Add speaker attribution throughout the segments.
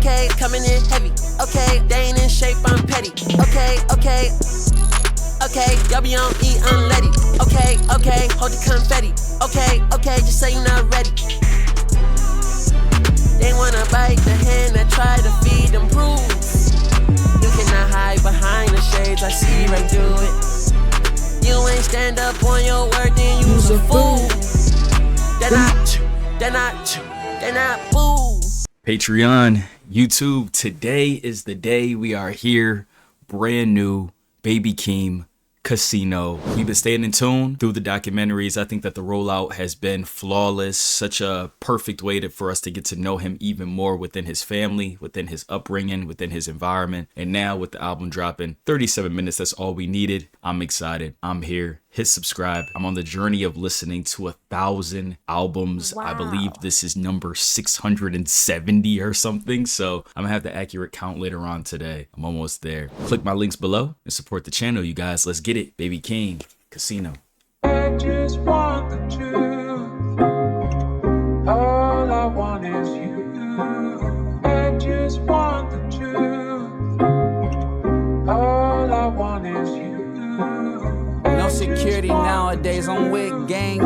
Speaker 1: okay, coming in heavy. Okay, they ain't in shape, I'm petty. Okay, okay. Okay, y'all be on E, I'm ready. Okay, okay, hold the confetti. Okay, okay, just say you're not ready. They wanna bite the hand that try to feed them bruise. You cannot hide behind the shades, I see right through it. You ain't stand up on your word, then you's a fool. They're not boo.
Speaker 2: Patreon, YouTube, today is the day. We are here, brand new, Baby Keem, Casino. We've been staying in tune through the documentaries. I think that the rollout has been flawless. Such a perfect way for us to get to know him even more within his family, within his upbringing, within his environment. And now with the album dropping, 37 minutes, that's all we needed. I'm excited. I'm here. Hit subscribe. I'm on the journey of listening to 1,000 albums. Wow. I believe this is number 670 or something. So I'm gonna have the accurate count later on today. I'm almost there. Click my links below and support the channel, you guys. Let's get it. Baby Keem, Casino.
Speaker 3: I just want the truth. All I want is you. I just want the truth. All I want is you.
Speaker 4: No security nowadays, I'm with gang.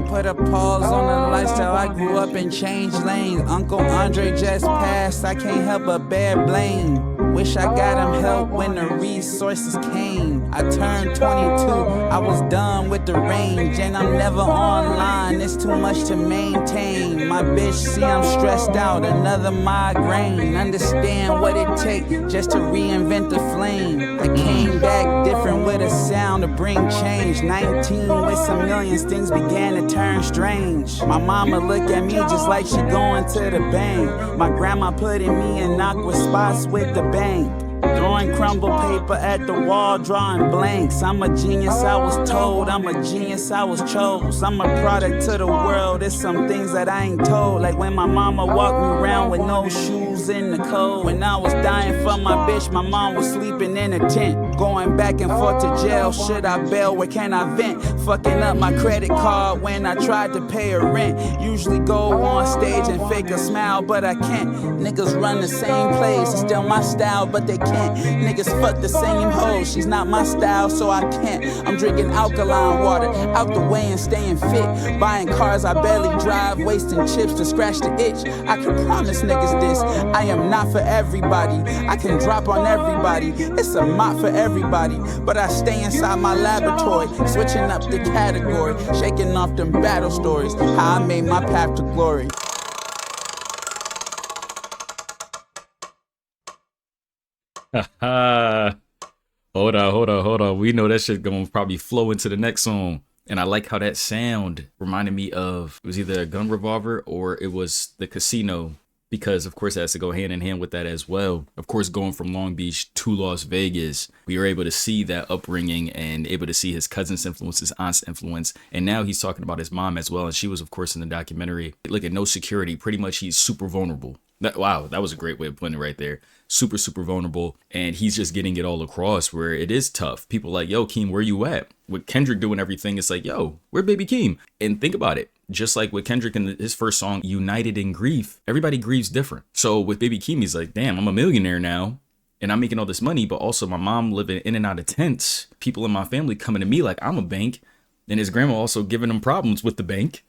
Speaker 4: Put a pause on the lifestyle, I grew up and changed lanes. Uncle Andre just passed, I can't help but bear blame. Wish I got him help when the resources came. I turned 22, I was done with the range. And I'm never online, it's too much to maintain. My bitch see I'm stressed out, another migraine. Understand what it takes just to reinvent the flame. I came back different with a sound to bring change. 19 with some millions, things began to turn strange. My mama look at me just like she going to the bank. My grandma putting me in awkward spots with the bank. Throwing crumble paper at the wall, drawing blanks. I'm a genius, I was told. I'm a genius, I was chose. I'm a product to the world. There's some things that I ain't told. Like when my mama walked me around with no shoes in the cold. When I was dying for my bitch, my mom was sleeping in a tent. Going back and forth to jail, should I bail, where can I vent? Fucking up my credit card when I tried to pay her rent. Usually go on stage and fake a smile, but I can't. Niggas run the same place, it's still my style, but they can't. Niggas fuck the same hoe, she's not my style, so I can't. I'm drinking alkaline water, out the way and staying fit. Buying cars I barely drive, wasting chips to scratch the itch. I can promise niggas this, I am not for everybody. I can drop on everybody, it's a mop for everybody. But I stay inside my laboratory, switching up the category, shaking off them battle stories, how I made my path to glory.
Speaker 2: Hold on. We know that shit gonna probably flow into the next song. And I like how that sound reminded me of, it was either a gun revolver or it was the Casino, because of course it has to go hand in hand with that as well. Of course, going from Long Beach to Las Vegas, we were able to see that upbringing and able to see his cousin's influence, his aunt's influence. And now he's talking about his mom as well. And she was, of course, in the documentary. Look at no security. Pretty much he's super vulnerable. Wow, that was a great way of putting it right there. Super vulnerable. And he's just getting it all across where it is tough. People like, yo, Keem, where you at? With Kendrick doing everything, it's like, yo, where Baby Keem? And think about it. Just like with Kendrick in his first song, United in Grief, everybody grieves different. So with Baby Keem, he's like, damn, I'm a millionaire now. And I'm making all this money, but also my mom living in and out of tents. People in my family coming to me like I'm a bank. And his grandma also giving him problems with the bank.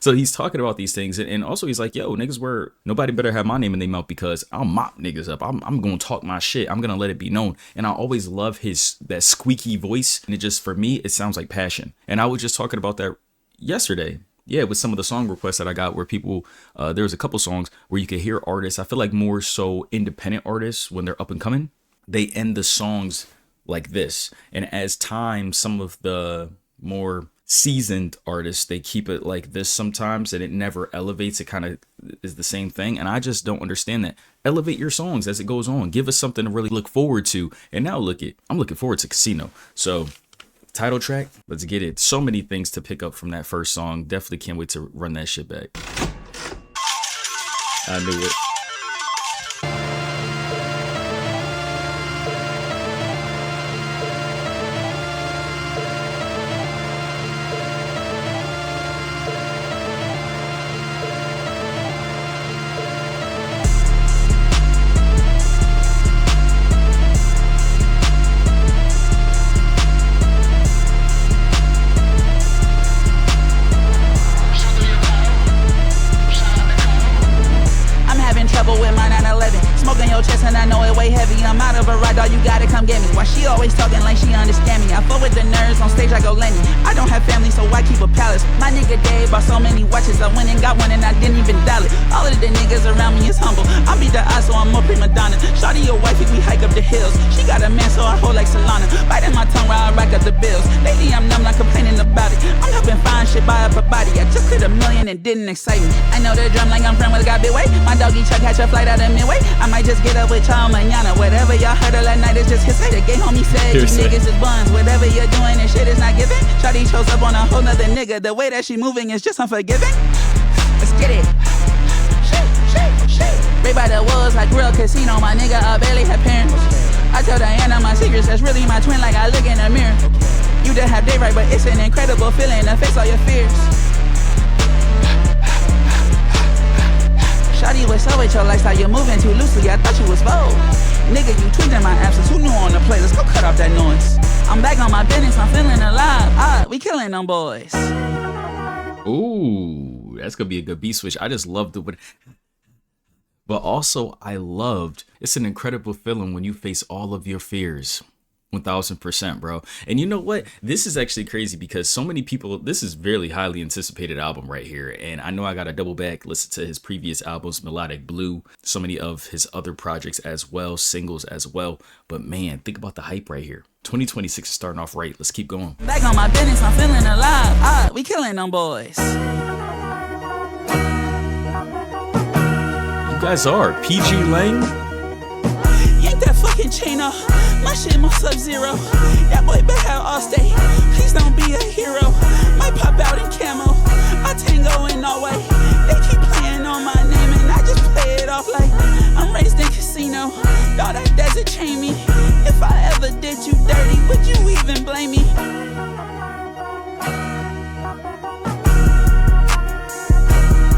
Speaker 2: So he's talking about these things. And also he's like, yo, niggas, nobody better have my name in their mouth because I'll mop niggas up. I'm going to talk my shit. I'm going to let it be known. And I always love that squeaky voice. And it just, for me, it sounds like passion. And I was just talking about that yesterday. Yeah, with some of the song requests that I got where people, there was a couple songs where you could hear artists. I feel like more so independent artists when they're up and coming, they end the songs like this. And as time, some of the more seasoned artists, they keep it like this sometimes and it never elevates. It kind of is the same thing. And I just don't understand that. Elevate your songs as it goes on. Give us something to really look forward to. And now I'm looking forward to Casino. So title track, let's get it. So many things to pick up from that first song. Definitely can't wait to run that shit back. I knew it.
Speaker 4: your chest and I know it way heavy. I'm out of a ride, dog, you gotta come get me. Why she always talking like she understand me? I fuck with the nerds, on stage I go Lenny. I don't have family, so I keep a palace. My nigga Dave bought so many watches, I went and got one and I didn't even dial it. All of the niggas around me is humble. I beat the odds, so I'm more prima donna. Shawty your wife if we hike up the hills. She got a man, so I hold like Solana. Biting my tongue while I rack up the bills. Lately I'm numb, not complaining about it. I'm helping find shit, buy up a body. I just hit $1 million and didn't excite me. I know the drum like I'm from with a got big weight. My doggy Chuck catch a flight out of Midway. I might just get up with y'all mañana. Whatever y'all heard of that night is just his say. The gay homie said you niggas is buns. Whatever you're doing and shit is not giving. Shawty chose up on a whole nother nigga. The way that she moving is just unforgiving. Let's get it. Right by the walls like real casino. My nigga, I barely have parents. I tell Diana my secrets. That's really my twin like I look in the mirror. You done have day right, but it's an incredible feeling to face all your fears. Shawty, what's up with your lifestyle? You're moving too loosely, I thought you was bold. Nigga, you tweaked in my absence, who knew on the play? Let's go cut off that noise. I'm back on my business, I'm feeling alive. We killing them boys.
Speaker 2: Ooh, that's gonna be a good beat switch. I just loved it. But also, I loved, it's an incredible feeling when you face all of your fears. 1000%, bro. And you know what? This is actually crazy because so many people, this is really highly anticipated album right here. And I know I got to double back, listen to his previous albums, Melodic Blue, so many of his other projects as well, singles as well. But man, think about the hype right here. 2026 is starting off right. Let's keep going.
Speaker 4: Back on my business, I'm feeling alive. We killing them boys.
Speaker 2: You guys are PG Lang.
Speaker 4: Yank that fucking chain off. My shit more Sub-Zero. That boy better have Allstate. Please don't be a hero. Might pop out in camo. I tango in Norway. They keep playing on my name and I just play it off like I'm raised in casino. Thought that desert chain me. If I ever did you dirty, would you even blame me?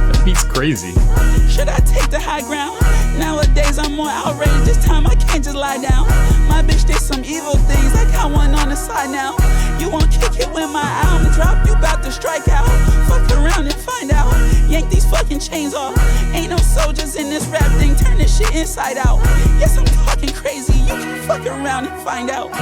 Speaker 2: That beat's crazy.
Speaker 4: Should I take the high ground? Nowadays I'm more outraged. This time I can't just lie down. My bitch did some evil things. I got one on the side now. You won't kick it when my album drop. You bout to strike out. Fuck around and find out. Yank these fucking chains off. Ain't no soldiers in this rap thing. Turn this shit inside out. Yes, I'm talking crazy. You can fuck around and find out.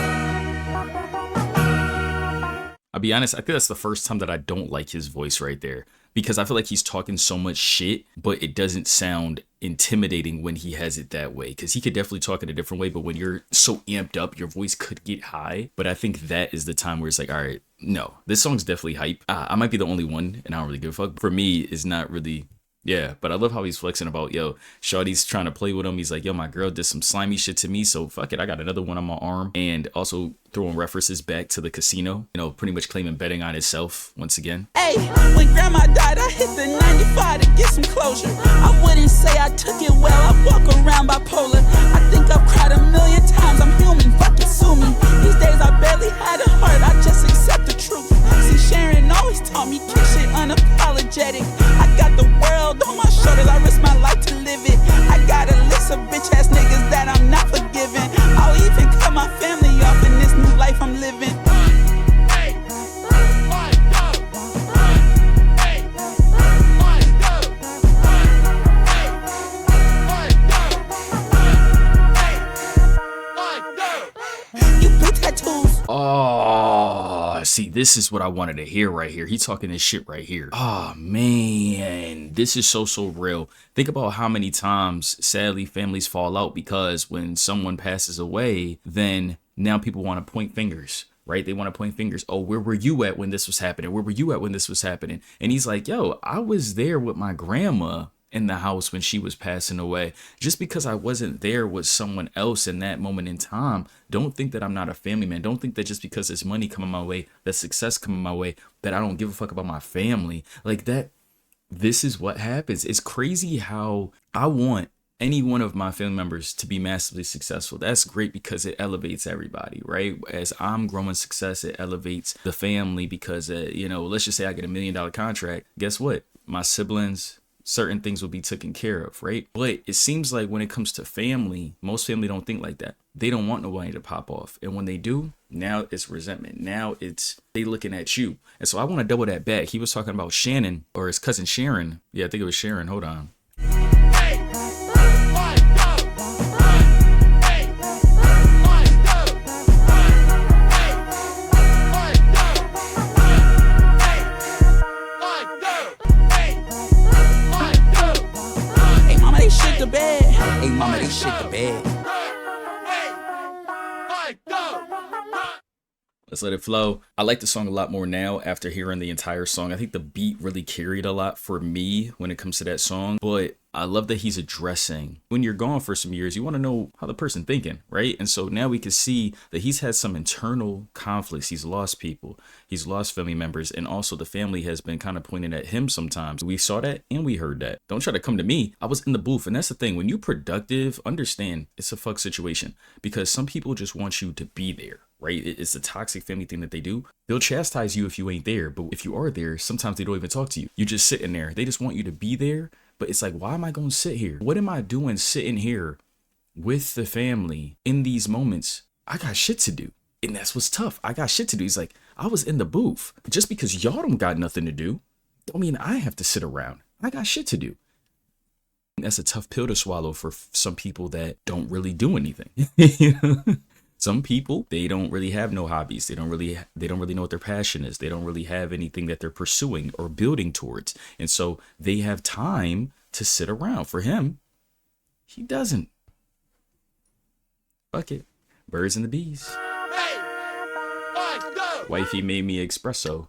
Speaker 2: I'll be honest, I think that's the first time that I don't like his voice right there. Because I feel like he's talking so much shit, but it doesn't sound intimidating when he has it that way. Because he could definitely talk in a different way, but when you're so amped up, your voice could get high. But I think that is the time where it's like, all right, no, this song's definitely hype. I might be the only one, and I don't really give a fuck. For me, it's not really... Yeah, but I love how he's flexing about, yo, Shawty's trying to play with him. He's like, yo, my girl did some slimy shit to me, so fuck it, I got another one on my arm. And also throwing references back to the casino, you know, pretty much claiming betting on himself once again.
Speaker 4: Hey, when grandma died, I hit the 95 to get some closure. I wouldn't say I took it well, I walk around bipolar. I think I've cried 1,000,000 times, I'm human, fucking sue me. These days I barely had a heart, I just accept the truth. See, Sharon always taught me kick shit unapologetic. I got the world on my shoulders, I risk my life to live it. I got a list of bitch ass niggas that I'm not forgiving. I'll even cut my family off in this new life I'm living. You big tattoos.
Speaker 2: Oh, see, this is what I wanted to hear right here. He talking this shit right here. Oh, man, this is so real. Think about how many times, sadly, families fall out because when someone passes away, then now people want to point fingers, right? They want to point fingers. Oh, where were you at when this was happening? Where were you at when this was happening? And he's like, yo, I was there with my grandma in the house when she was passing away. Just because I wasn't there with someone else in that moment in time, don't think that I'm not a family man. Don't think that just because there's money coming my way, that success coming my way, that I don't give a fuck about my family. Like that, this is what happens. It's crazy how I want any one of my family members to be massively successful. That's great because it elevates everybody, right? As I'm growing success, it elevates the family because, you know, let's just say I get $1 million contract. Guess what? My siblings, certain things will be taken care of, right? But it seems like when it comes to family, most family don't think like that. They don't want nobody to pop off. And when they do, now it's resentment. Now it's they looking at you. And so I want to double that back. He was talking about Shannon or his cousin Sharon. Yeah, I think it was Sharon. Hold on.
Speaker 4: Hey, mama, they shit the bed.
Speaker 2: Let's let it flow. I like the song a lot more now after hearing the entire song. I think the beat really carried a lot for me when it comes to that song. But I love that he's addressing, when you're gone for some years, you want to know how the person thinking, right? And so now we can see that he's had some internal conflicts. He's lost people. He's lost family members. And also the family has been kind of pointing at him sometimes. We saw that and we heard that. Don't try to come to me. I was in the booth. And that's the thing. When you're productive, understand it's a fuck situation. Because some people just want you to be there. Right? It's a toxic family thing that they do. They'll chastise you if you ain't there. But if you are there, sometimes they don't even talk to you. You're just sitting there. They just want you to be there. But it's like, why am I going to sit here? What am I doing sitting here with the family in these moments? I got shit to do. And that's what's tough. I got shit to do. He's like, I was in the booth. Just because y'all don't got nothing to do, don't mean I have to sit around. I got shit to do. That's a tough pill to swallow for some people that don't really do anything. Some people, they don't really have no hobbies. They don't really know what their passion is. They don't really have anything that they're pursuing or building towards. And so they have time to sit around. For him, he doesn't. Fuck it. Birds and the bees. Wifey made me espresso.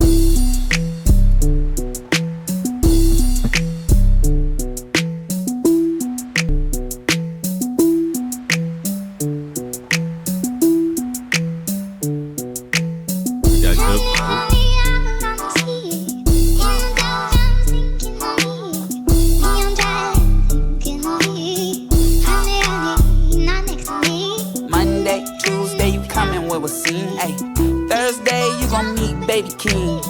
Speaker 4: Keem.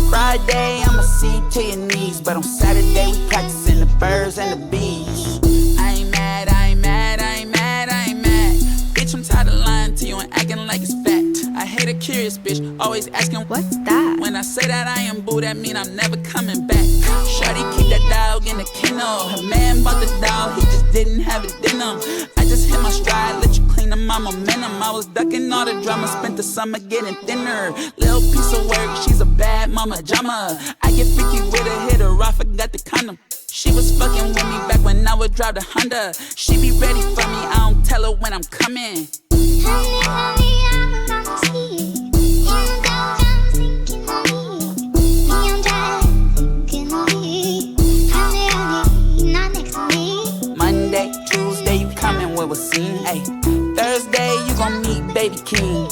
Speaker 4: Friday, I'ma see you to your knees. But on Saturday, we practicing the birds and the bees. I ain't mad, I ain't mad, I ain't mad, I ain't mad. Bitch, I'm tired of lying to you and acting like it's fact. I hate a curious bitch, always asking what's that? When I say that I am boo, that mean I'm never coming back. Shorty keep that dog in the kennel. Her man bought the dog, he just didn't have it in him. I just hit my stride, let you clean up my momentum. I was ducking all the drama, spent the summer getting thinner. Little piece of work, she's a bad mama jama. I get freaky with her, hit her off, forgot the condom. She was fucking with me back when I would drive the Honda. She be ready for me, I don't tell her when I'm coming. Monday, Tuesday, you coming with a scene. Ay. Thursday, you gon' meet baby Keem.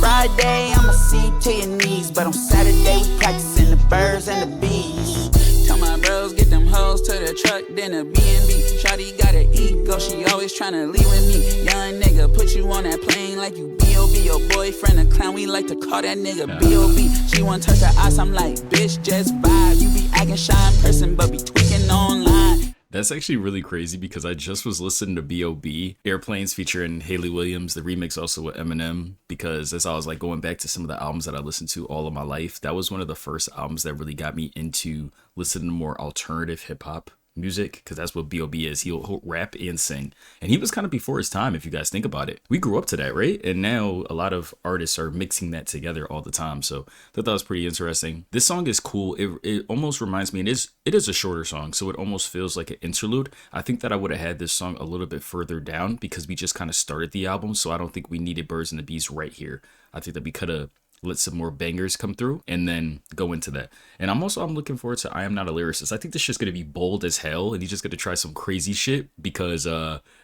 Speaker 4: Friday, I'ma see you to your knees. But on Saturday, we practicing the birds and the bees. Tell my bros, get them hoes to the truck, then a B&B. Shawty got an ego, she always tryna leave with me. Young nigga, put you on that plane like you B.O.B. Your boyfriend a clown, we like to call that nigga B.O.B. She want touch her eyes, I'm like, bitch, just vibe. You be acting shy in person, but be tweaking online.
Speaker 2: That's actually really crazy because I just was listening to B.O.B. Airplanes featuring Halie Williams, the remix also with Eminem, because as I was like going back to some of the albums that I listened to all of my life, that was one of the first albums that really got me into listening to more alternative hip hop music, because that's what B.O.B. is. He'll rap and sing, and he was kind of before his time if you guys think about it. We grew up to that, right? And now a lot of artists are mixing that together all the time, so I thought that was pretty interesting. This song is cool. It almost reminds me, it is a shorter song, so it almost feels like an interlude. I think that I would have had this song a little bit further down because we just kind of started the album, so I don't think we needed Birds and the Bees right here. I think that we could have let some more bangers come through and then go into that. And I'm looking forward to I Am Not a Lyricist. I think this shit's gonna be bold as hell, and he's just gonna try some crazy shit because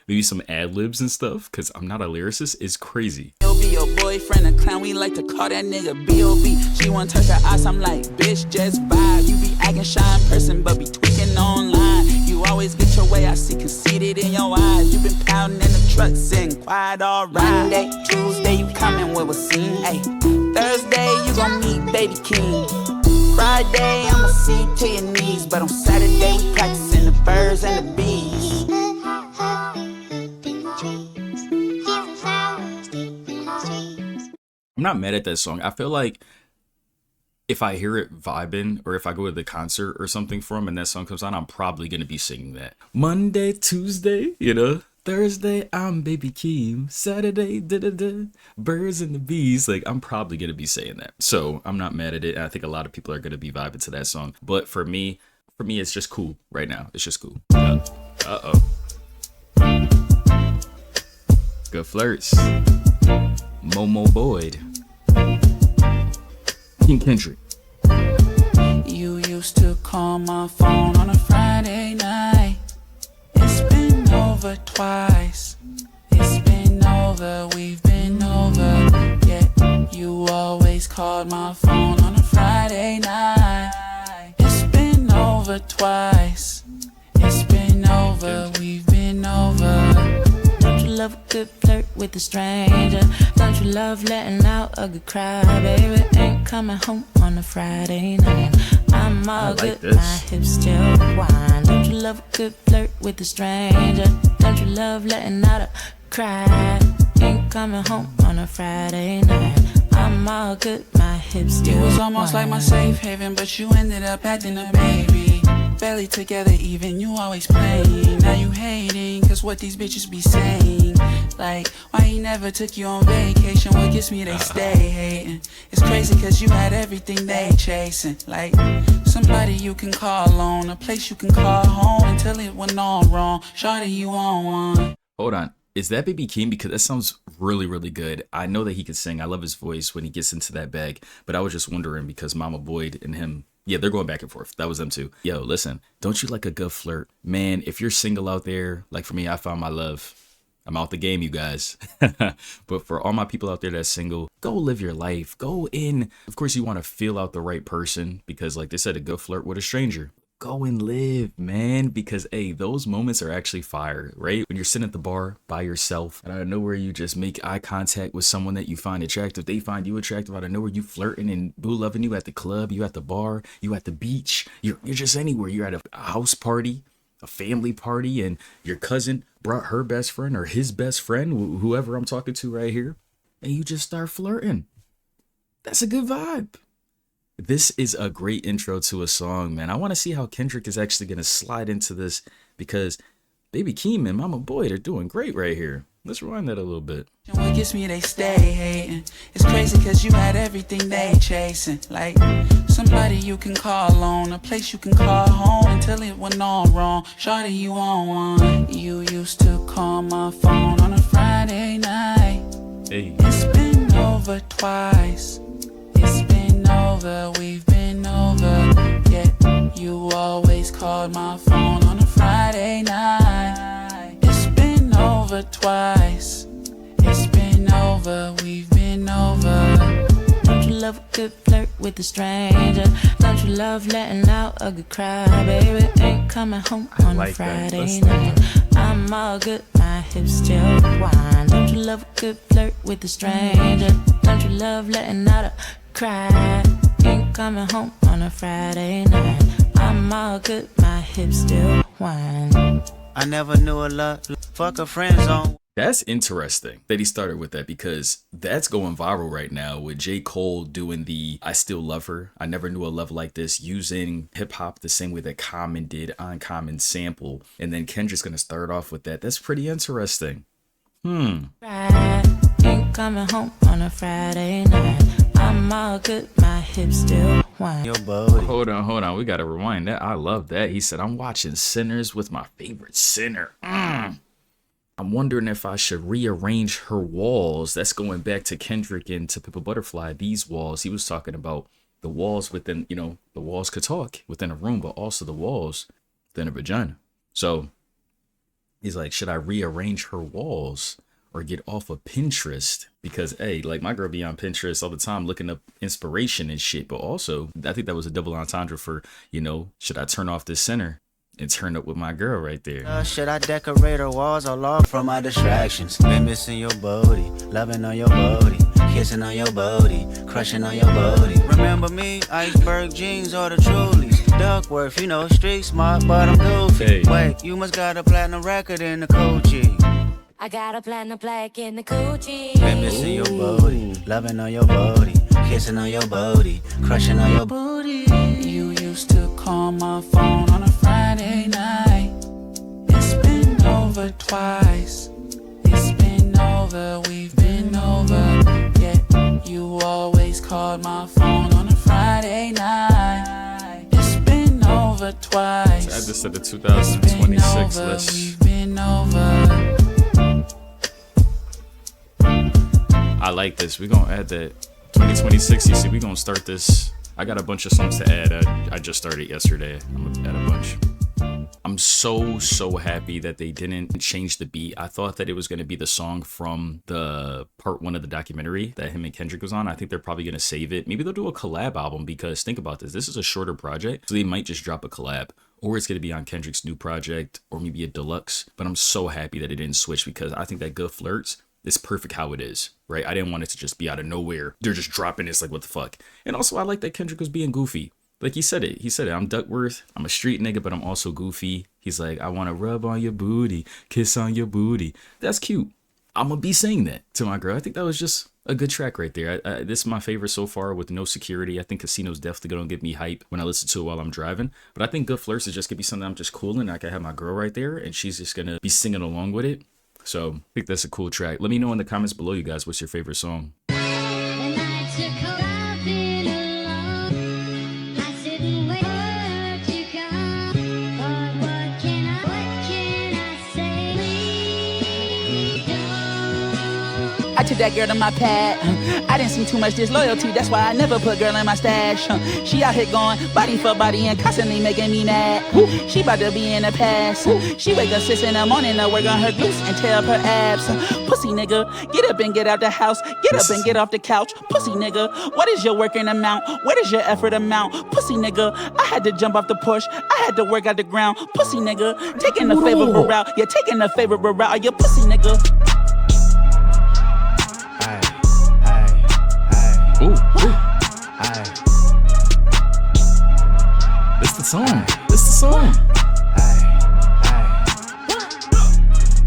Speaker 2: maybe some ad-libs and stuff, because I'm Not a Lyricist is crazy.
Speaker 4: B.O.B. your boyfriend a clown, we like to call that nigga B.O.B. She want touch her eyes, I'm like, bitch, just vibe. You be acting shy in person, but be tweaking online. You always get your way, I see conceited in your eyes. You been pounding in the truck, sitting quiet all right. Monday, Tuesday, you coming with a scene. Ay. Thursday, you gon' meet baby Keem. Friday, I'ma see you to your knees. But on Saturday, we practicing the birds and the bees.
Speaker 2: I'm not mad at that song. I feel like if I hear it vibing, or if I go to the concert or something for him and that song comes on, I'm probably gonna be singing that. Monday, Tuesday, you know? Thursday, I'm baby Keem. Saturday, da-da-da, birds and the bees. Like, I'm probably going to be saying that. So I'm not mad at it. I think a lot of people are going to be vibing to that song. But for me, it's just cool right now. It's just cool. Uh-oh. Good Flirts. Momo Boyd. King Kendrick.
Speaker 4: You used to call my phone on a Friday night. It's been over twice. It's been over, we've been over. Yeah, you always called my phone on a Friday night. It's been over twice. It's been over, we've been over. Don't you love a good flirt with a stranger? Don't you love letting out a good cry, baby? Ain't coming home on a Friday night. I'm all good, my hips still whine. Don't you love a good flirt with a stranger? Don't you love letting out a cry? Ain't coming home on a Friday night. I'm all good, my hips still whine. It was almost like my safe haven, but you ended up acting a baby. Barely together even, you always playing. Now you hating, cause what these bitches be saying. Like, why he never took you on vacation? What gets me, they stay hating. It's crazy cause you had everything they chasing. Like, somebody you can call on, a place you can call home until it went all wrong. Shawty, you on one.
Speaker 2: Hold on. Is that Baby Keem? Because that sounds really, really good. I know that he can sing. I love his voice when he gets into that bag. But I was just wondering because Mama Boyd and him, yeah, they're going back and forth. That was them too. Yo, listen, don't you like a good flirt? Man, if you're single out there, like for me, I found my love. I'm out the game, you guys. But for all my people out there that's single, go live your life. Go in. Of course, you want to feel out the right person because like they said, a good flirt with a stranger. Go and live, man, because hey, those moments are actually fire, right? When you're sitting at the bar by yourself and out of nowhere you just make eye contact with someone that you find attractive, they find you attractive, out of nowhere you flirting and boo loving you at the club, you at the bar, you at the beach, you're just anywhere. You're at a house party, a family party, and your cousin brought her best friend or his best friend, whoever I'm talking to right here, and you just start flirting. That's a good vibe. This is a great intro to a song, man. I want to see how Kendrick is actually going to slide into this because Baby Keem and Mama Boyd are doing great right here. Let's rewind that a little bit.
Speaker 4: What gets me, they stay hating. It's crazy cause you had everything they chasing. Like, somebody you can call on, a place you can call home until it went all wrong. Shawty, you on one. You used to call my phone on a Friday night.
Speaker 2: Hey.
Speaker 4: It's been over twice. It's been over, we've been over. Yeah, you always called my phone on a Friday night. It's been over twice. It's been over, we've been over. Don't you love a good flirt with a stranger? Don't you love letting out a good cry, baby? Ain't coming home on a Friday night. I'm all good, my hips still whine. Don't you love a good flirt with a stranger? Don't you love letting out a cry? Ain't coming home on a Friday night. I'm all good, my hips still whine.
Speaker 5: I never knew a lot. Fuck a friend zone.
Speaker 2: That's interesting that he started with that because that's going viral right now with J. Cole doing the I Still Love Her. I never knew a love like this, using hip hop the same way that Common did on Common sample. And then Kendrick's going to start off with that. That's pretty interesting.
Speaker 4: Ain't coming home on a Friday night. I'm all good, my hips still whine.
Speaker 5: Your body.
Speaker 2: Hold on. We got to rewind that. I love that. He said, I'm watching Sinners with my favorite sinner. I'm wondering if I should rearrange her walls. That's going back to Kendrick and To Pimp a Butterfly. These walls, he was talking about the walls within, you know, the walls could talk within a room, but also the walls within a vagina. So he's like, should I rearrange her walls or get off of Pinterest? Because, hey, like my girl be on Pinterest all the time looking up inspiration and shit. But also, I think that was a double entendre for, you know, should I turn off this center and turn up with my girl right there?
Speaker 5: Should I decorate her walls or log from my distractions? Been missing your body, loving on your body, kissing on your body, crushing on your body. Remember me, iceberg jeans or the Trulies. Duckworth, you know, street smart, but I'm goofy.
Speaker 2: Hey.
Speaker 5: Wait, you must got a platinum record in the coochie.
Speaker 6: I got a platinum plaque in the coochie.
Speaker 5: Been missing your body, loving on your body, kissing on your body, crushing on your booty.
Speaker 4: You used to call my phone on a Friday night. It's been over twice. It's been over, we've been over. Yeah, you always called my phone on a Friday night. It's been over twice.
Speaker 2: Add this to the 2026
Speaker 4: over,
Speaker 2: list.
Speaker 4: We've been over.
Speaker 2: I like this. We're gonna add that 2026. You see, we're gonna start this. I got a bunch of songs to add. I just started yesterday. I'm gonna add a bunch. I'm so happy that they didn't change the beat. I thought that it was going to be the song from the part 1 of the documentary that him and Kendrick was on. I think they're probably going to save it. Maybe they'll do a collab album, because think about this. This is a shorter project, so they might just drop a collab, or it's going to be on Kendrick's new project, or maybe a deluxe. But I'm so happy that it didn't switch, because I think that Good Flirts is perfect how it is, right? I didn't want it to just be out of nowhere. They're just dropping this, like, what the fuck? And also, I like that Kendrick was being goofy. Like, he said it. I'm Duckworth. I'm a street nigga, but I'm also goofy. He's like, I want to rub on your booty, kiss on your booty. That's cute. I'm going to be saying that to my girl. I think that was just a good track right there. This is my favorite so far with no security. I think Casino's definitely going to get me hype when I listen to it while I'm driving. But I think Good Flirts is just going to be something I'm just cooling. I can have my girl right there, and she's just going to be singing along with it. So I think that's a cool track. Let me know in the comments below, you guys, what's your favorite song?
Speaker 4: I took that girl to my pad. I didn't see too much disloyalty, that's why I never put girl in my stash. She out here going body for body and constantly making me mad. She about to be in the past. She wake up 6 in the morning to work on her glutes and tear up her abs. Pussy nigga, get up and get out the house. Get up and get off the couch. Pussy nigga, what is your working amount? What is your effort amount? Pussy nigga, I had to jump off the push. I had to work out the ground. Pussy nigga, taking the favorable route. You're taking the favorable route. You pussy nigga.
Speaker 2: Ooh. This the song.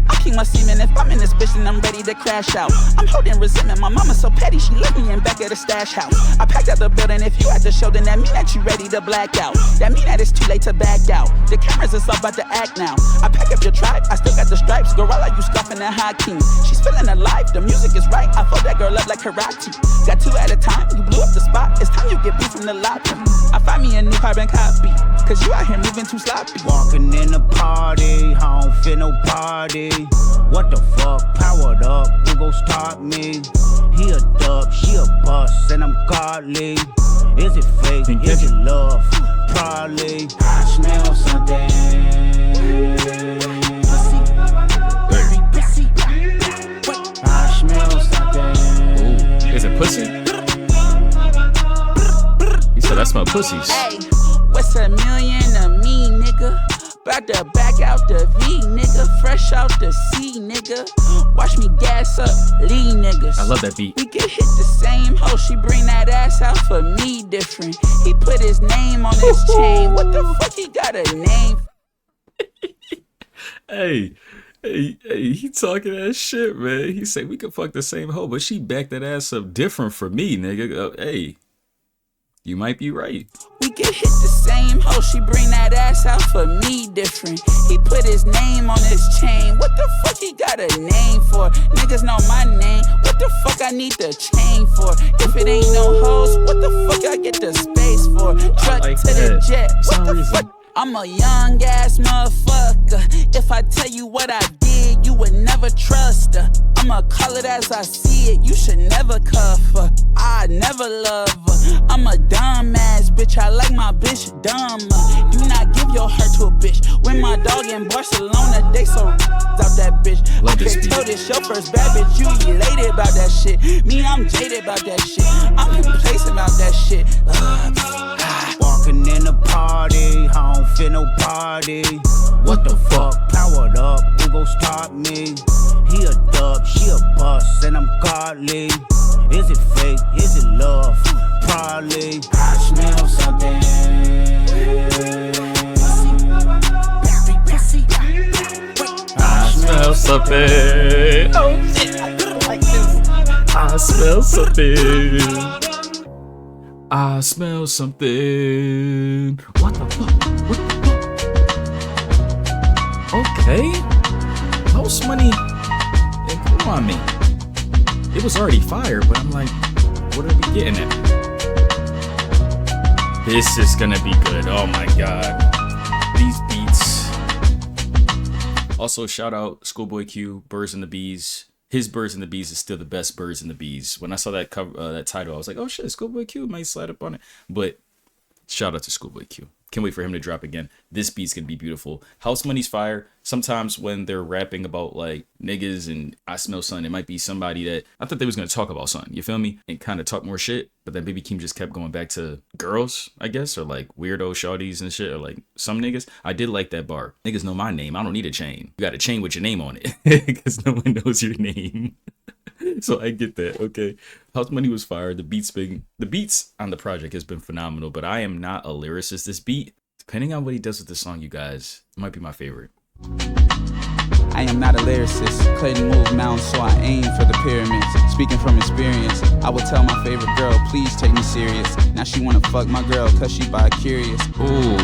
Speaker 4: I keep my semen. If I'm in this bitch, then I'm ready to crash out. I'm holding resentment. My mama so petty, she left me in back of the stash house. I packed out the building. If you at the show, then that mean that you ready to black out. That mean that it's too late to back out. The cameras is all about to act now. I pack up your tribe, I still got the stripes. Gorilla, you scoffing at Hakeem. She's feeling alive, the music is right. I fold that girl up like karate. Got 2 at a time, you blew up the spot. It's time you get beat from the lobby. I find me a new carbon copy, cause you out here moving too sloppy.
Speaker 5: Walking in the party, I don't feel no party. What the fuck, powered up, who gon' stop me? He a dub, she a bust, and I'm godly. Is it fake, is it love? Probably. I smell something. I smell something.
Speaker 2: Ooh. Is it pussy? He said I smell pussies.
Speaker 4: Hey, what's a million to me, nigga? About to back out the V, nigga. Fresh out the C, nigga. Watch me gas up, Lee niggas.
Speaker 2: I love that beat.
Speaker 4: We can hit the same hoe. She bring that ass out for me different. He put his name on his chain. What the fuck he got a name?
Speaker 2: Hey, he talking that shit, man. He said we could fuck the same hoe, but she backed that ass up different for me, nigga. Hey, you might be right.
Speaker 4: We can hit the same hoe. She bring that ass out for me different. He put his name on his chain. What the fuck he got a name for? Niggas know my name. What the fuck I need the chain for? If it ain't no hoes, what the fuck I get the space for? Truck
Speaker 2: like
Speaker 4: to
Speaker 2: that.
Speaker 4: the jet.
Speaker 2: For some
Speaker 4: What the
Speaker 2: reason.
Speaker 4: fuck? I'm a young ass motherfucker. If I tell you what I did, you would never trust her. I'ma call it as I see it. You should never cuff her. I never love her. I'm a dumb ass bitch. I like my bitch dumber. Do not give your heart to a bitch. When my dog in Barcelona, they so out that bitch.
Speaker 2: Love this
Speaker 4: Okay,
Speaker 2: beat.
Speaker 4: told this your first bad bitch. You elated about that shit. Me, I'm jaded about that shit. I'm complacent about that shit.
Speaker 5: Walking in the party, I don't feel no party. What the fuck, powered up, who gon' stop me? He a dub, she a bust, and I'm godly. Is it fake, is it love? Probably. I smell something.
Speaker 2: I smell something.
Speaker 4: Oh shit, I do it like this.
Speaker 2: I smell something. I smell something. What the fuck? What the fuck? Okay. House money. Yeah, come on, me. It was already fire, but I'm like, what are we getting at? This is gonna be good. Oh my god. These beats. Also, shout out Schoolboy Q, Birds and the Bees. his Birds and the Bees is still the best Birds and the Bees. When I saw that cover, that title, I was like, oh shit, Schoolboy Q might slide up on it. But shout out to Schoolboy Q. Can't wait for him to drop again. This beat's gonna be beautiful. House Money's fire. Sometimes when they're rapping about like niggas and I smell son, it might be somebody that I thought they was gonna talk about son. You feel me? And kind of talk more shit. But then Baby Keem just kept going back to girls, I guess, or like weirdo shawties and shit, or like some niggas. I did like that bar. Niggas know my name. I don't need a chain. You got a chain with your name on it because no one knows your name. So I get that. Okay. House Money was fire. The beats on the project has been phenomenal, but I am not a lyricist. This beat, depending on what he does with the song, you guys, it might be my favorite.
Speaker 4: I am not a lyricist, couldn't move mountains, so I aim for the pyramids. Speaking from experience, I would tell my favorite girl, please take me serious. Now she wanna fuck my girl, cause she bi-curious.
Speaker 2: Ooh.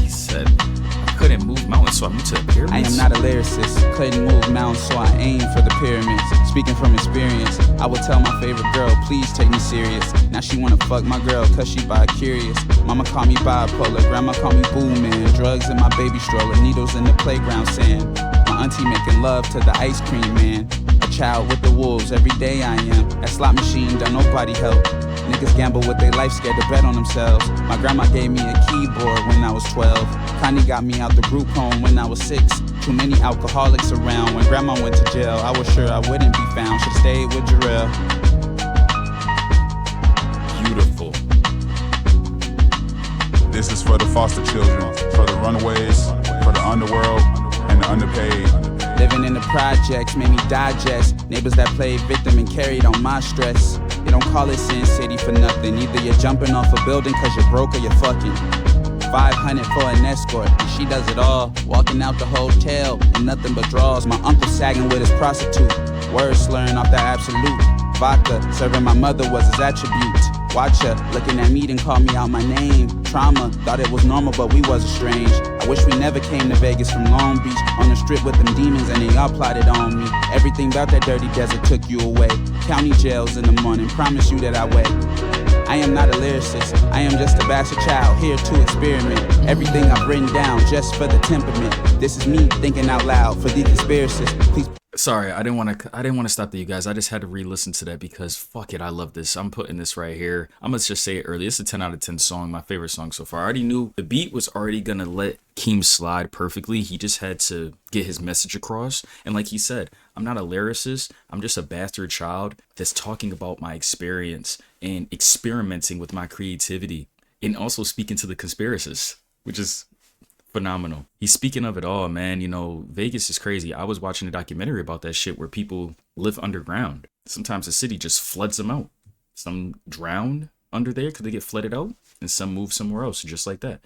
Speaker 2: He said, I couldn't move mountains, so I moved to the pyramids.
Speaker 4: I am not a lyricist, couldn't move mountains, so I aim for the pyramids. Speaking from experience, I would tell my favorite girl, please take me serious. Now she wanna fuck my girl, cause she bi-curious. Mama call me bipolar, grandma call me boo man. Drugs in my baby stroller, needles in the playground sand. My auntie making love to the ice cream man. A child with the wolves, every day I am. That slot machine, don't nobody help. Niggas gamble with their life, scared to bet on themselves. My grandma gave me a keyboard when I was 12. Connie got me out the group home when I was 6. Too many alcoholics around. When grandma went to jail, I was sure I wouldn't be found. Should've stayed with Jarrell.
Speaker 2: Beautiful.
Speaker 7: This is for the foster children, for the runaways, for the underworld, and the underpaid.
Speaker 4: Living in the projects made me digest. Neighbors that played victim and carried on my stress. They don't call it Sin City for nothing. Either you're jumping off a building cause you're broke or you're fucking. 500 for an escort, and she does it all. Walking out the hotel and nothing but draws. My uncle sagging with his prostitute. Words slurring off that absolute. Vodka serving my mother was his attribute. Watch her looking at me and call me out my name. Trauma, thought it was normal but we wasn't strange. I wish we never came to Vegas from Long Beach. On the strip with them demons and they all plotted on me. Everything about that dirty desert took you away. County jails in the morning, promise you that I wait. I am not a lyricist, I am just a bastard child here to experiment. Everything I've written down just for the temperament. This is me thinking out loud for the conspiracists. Please.
Speaker 2: Sorry, I didn't want to stop that, you guys. I just had to re-listen to that because fuck it, I love this. I'm putting this right here. I'm gonna just say it early. It's a 10 out of 10 song, my favorite song so far. I already knew the beat was already gonna let Keem slide perfectly. He just had to get his message across. And like he said, I'm not a lyricist. I'm just a bastard child that's talking about my experience and experimenting with my creativity and also speaking to the conspiracists, which is phenomenal. He's speaking of it all, man. You know, Vegas is crazy. I was watching a documentary about that shit where people live underground. Sometimes the city just floods them out. Some drown under there because they get flooded out, and some move somewhere else just like that.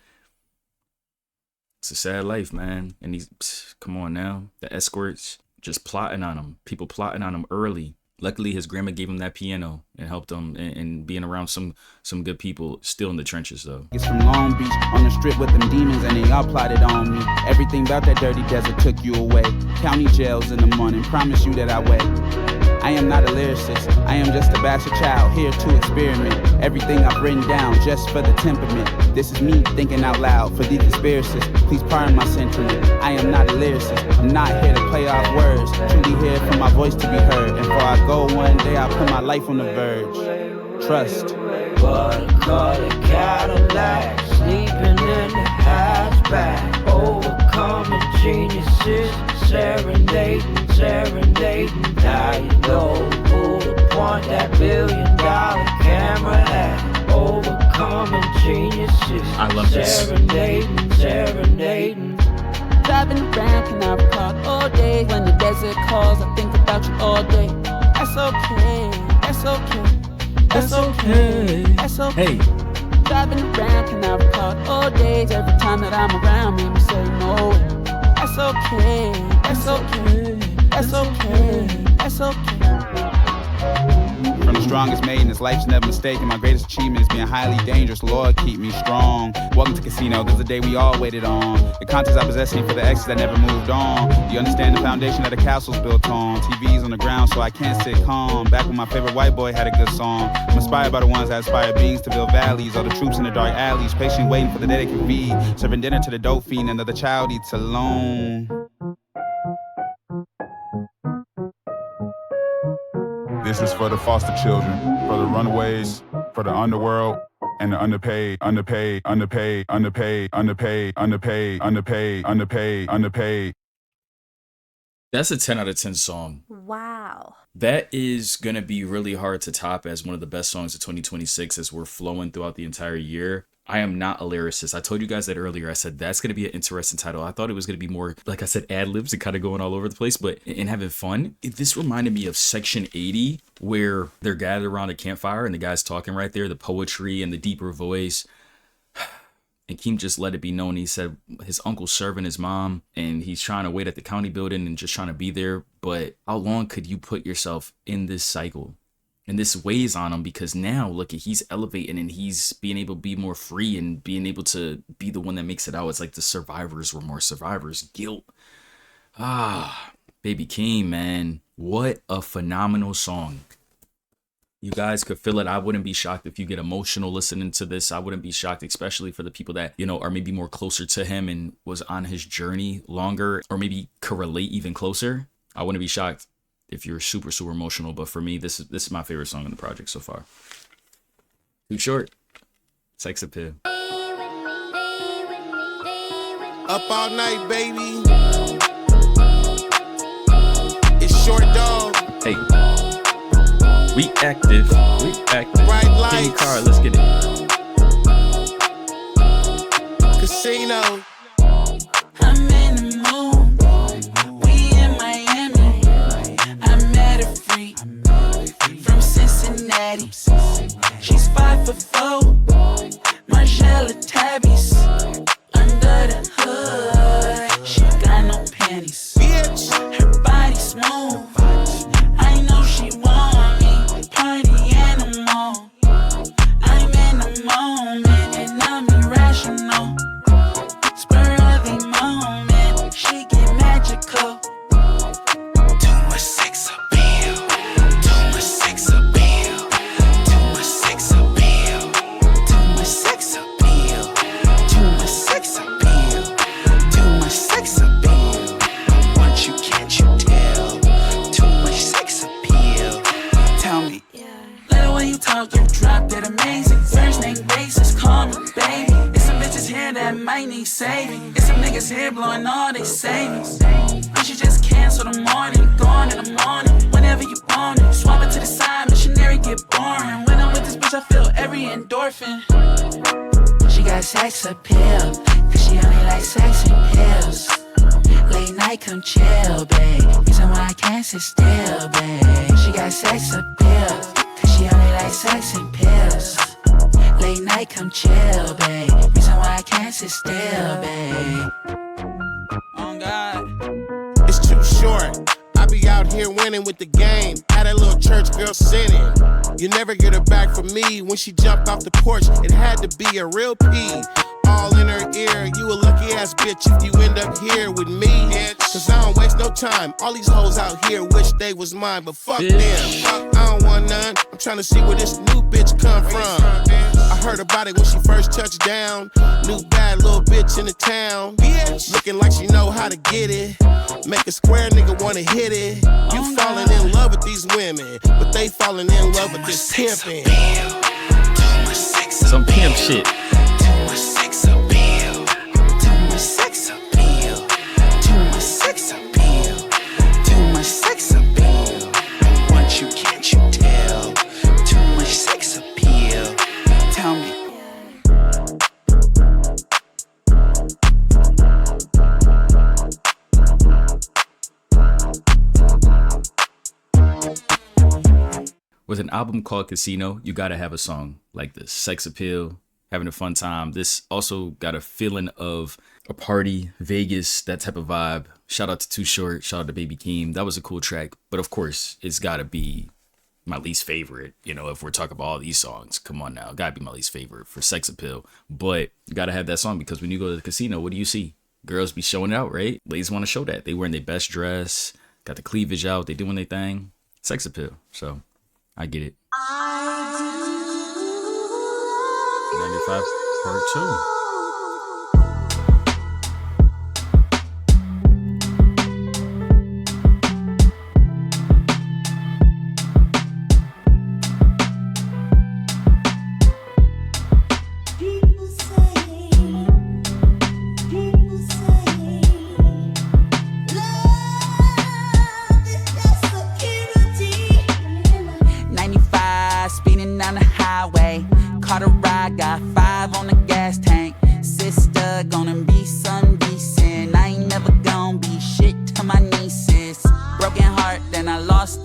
Speaker 2: It's a sad life, man. And these, come on now, the escorts just plotting on him. People plotting on him early. Luckily, his grandma gave him that piano and helped him in being around some good people still in the trenches, though.
Speaker 4: It's from Long Beach, on the strip with them demons, and they all plotted on me. Everything about that dirty desert took you away. County jails in the morning, promise you that I wait. I am not a lyricist, I am just a bastard child here to experiment. Everything I've written down just for the temperament. This is me thinking out loud for the conspiracists. Please pardon my sentiment. I am not a lyricist, I'm not here to play off words. Truly here for my voice to be heard. And before I go one day, I'll put my life on the verge. Trust.
Speaker 8: Watercolor Cadillac, sleeping in the hatchback, overcoming geniuses, serenading. Now you know who to point that $1 billion camera at. Overcoming geniuses,
Speaker 2: I love this.
Speaker 8: Serenading.
Speaker 9: Driving around, can I recall all day? When the desert calls, I think about you all day. That's okay, that's okay. That's okay, that's okay.
Speaker 2: Hey.
Speaker 9: Driving around, can I recall all days? Every time that I'm around, make me say no. That's okay, that's okay, that's okay, that's okay.
Speaker 4: From the strongest made in this life's never mistaken. My greatest achievement is being highly dangerous. Lord, keep me strong. Welcome to Casino, this is the day we all waited on. The contents I possess for the exes that never moved on. Do you understand the foundation that the castle's built on? TV's on the ground so I can't sit calm. Back when my favorite white boy had a good song. I'm inspired by the ones that inspire beings to build valleys. All the troops in the dark alleys, patiently waiting for the day they can feed. Serving dinner to the dope fiend, another child eats alone.
Speaker 7: This is for the foster children, for the runaways, for the underworld, and the underpaid.
Speaker 2: That's a 10 out of 10 song.
Speaker 10: Wow.
Speaker 2: That is going to be really hard to top as one of the best songs of 2026 as we're flowing throughout the entire year. I am not a lyricist. I told you guys that earlier. I said that's going to be an interesting title. I thought it was going to be more, like I said, ad-libs and kind of going all over the place, but and having fun. This reminded me of Section 80, where they're gathered around a campfire and the guy's talking right there, the poetry and the deeper voice. And Keem just let it be known. He said his uncle's serving his mom and he's trying to wait at the county building and just trying to be there. But how long could you put yourself in this cycle? And this weighs on him because now, look, he's elevating and he's being able to be more free and being able to be the one that makes it out. It's like the survivors were more survivors. Guilt. Baby Keem, man. What a phenomenal song. You guys could feel it. I wouldn't be shocked if you get emotional listening to this. I wouldn't be shocked, especially for the people that, you know, are maybe more closer to him and was on his journey longer or maybe could relate even closer. I wouldn't be shocked if you're super, super emotional. But for me, this is my favorite song in the project so far. Too short. Sex appeal.
Speaker 11: Up all night, baby. It's short dog.
Speaker 2: Hey. We active.
Speaker 11: Bright lights.
Speaker 2: Kickr, let's get it.
Speaker 11: Casino.
Speaker 4: I'm in the mood. We in Miami. I met a freak from Cincinnati. She's 5'4", Marcella Tabbies. Under the hood, she got no panties.
Speaker 11: Bitch.
Speaker 4: Her body smooth. I know she want me. Party animal. I'm in the moment and I'm irrational. Spur of the moment, she get magical. Too much sex appeal. Too much sex appeal. Too much sex appeal. Too much sex appeal. Too much sex appeal. Too much sex appeal. Once you can't you tell. Too much sex appeal. Tell me. Little when you talk, you drop it amazing. First name basis, call me baby. It's some bitches here that might need saving. It's some niggas here blowing all they savings. You should just cancel the morning, gone in the morning. Whenever you want it, swap it to the side, missionary get boring. When I'm with this bitch, I feel every endorphin. She got sex appeal, cause she only like sex and pills. Late night, come chill, babe. Reason why I can't sit still, babe. She got sex appeal, cause she only like sex and pills. Late night, come chill, babe. Reason why I can't sit still, babe. Oh God.
Speaker 11: It's too short. I be out here winning with the game. Had that little church girl sinning. You never get her back from me. When she jumped off the porch, it had to be a real P. All in her ear, you a lucky ass bitch if you end up here with me. Cause I don't waste no time. All these hoes out here wish they was mine, but fuck them. I don't want none. I'm trying to see where this new bitch come from. I heard about it when she first touched down. New bad little bitch in the town. Looking like she know how to get it. Make a square nigga wanna hit it. You falling in love with these women, but they falling in love with this pimping.
Speaker 2: Some pimp shit.
Speaker 4: Too much sex appeal. Too much sex appeal. Too much sex appeal. Too much sex appeal. Once you can't you tell. Too much sex appeal. Tell me.
Speaker 2: With an album called Casino, you gotta have a song like this. Sex appeal, having a fun time. This also got a feeling of a party, Vegas, that type of vibe. Shout out to Too Short, shout out to Baby Keem. That was a cool track. But of course, it's gotta be my least favorite. You know, if we're talking about all these songs, come on now. Gotta be my least favorite for Sex appeal. But you gotta have that song because when you go to the casino, what do you see? Girls be showing out, right? Ladies want to show that. They wearing their best dress, got the cleavage out, they doing their thing. Sex appeal. So I get it. 95 part 2.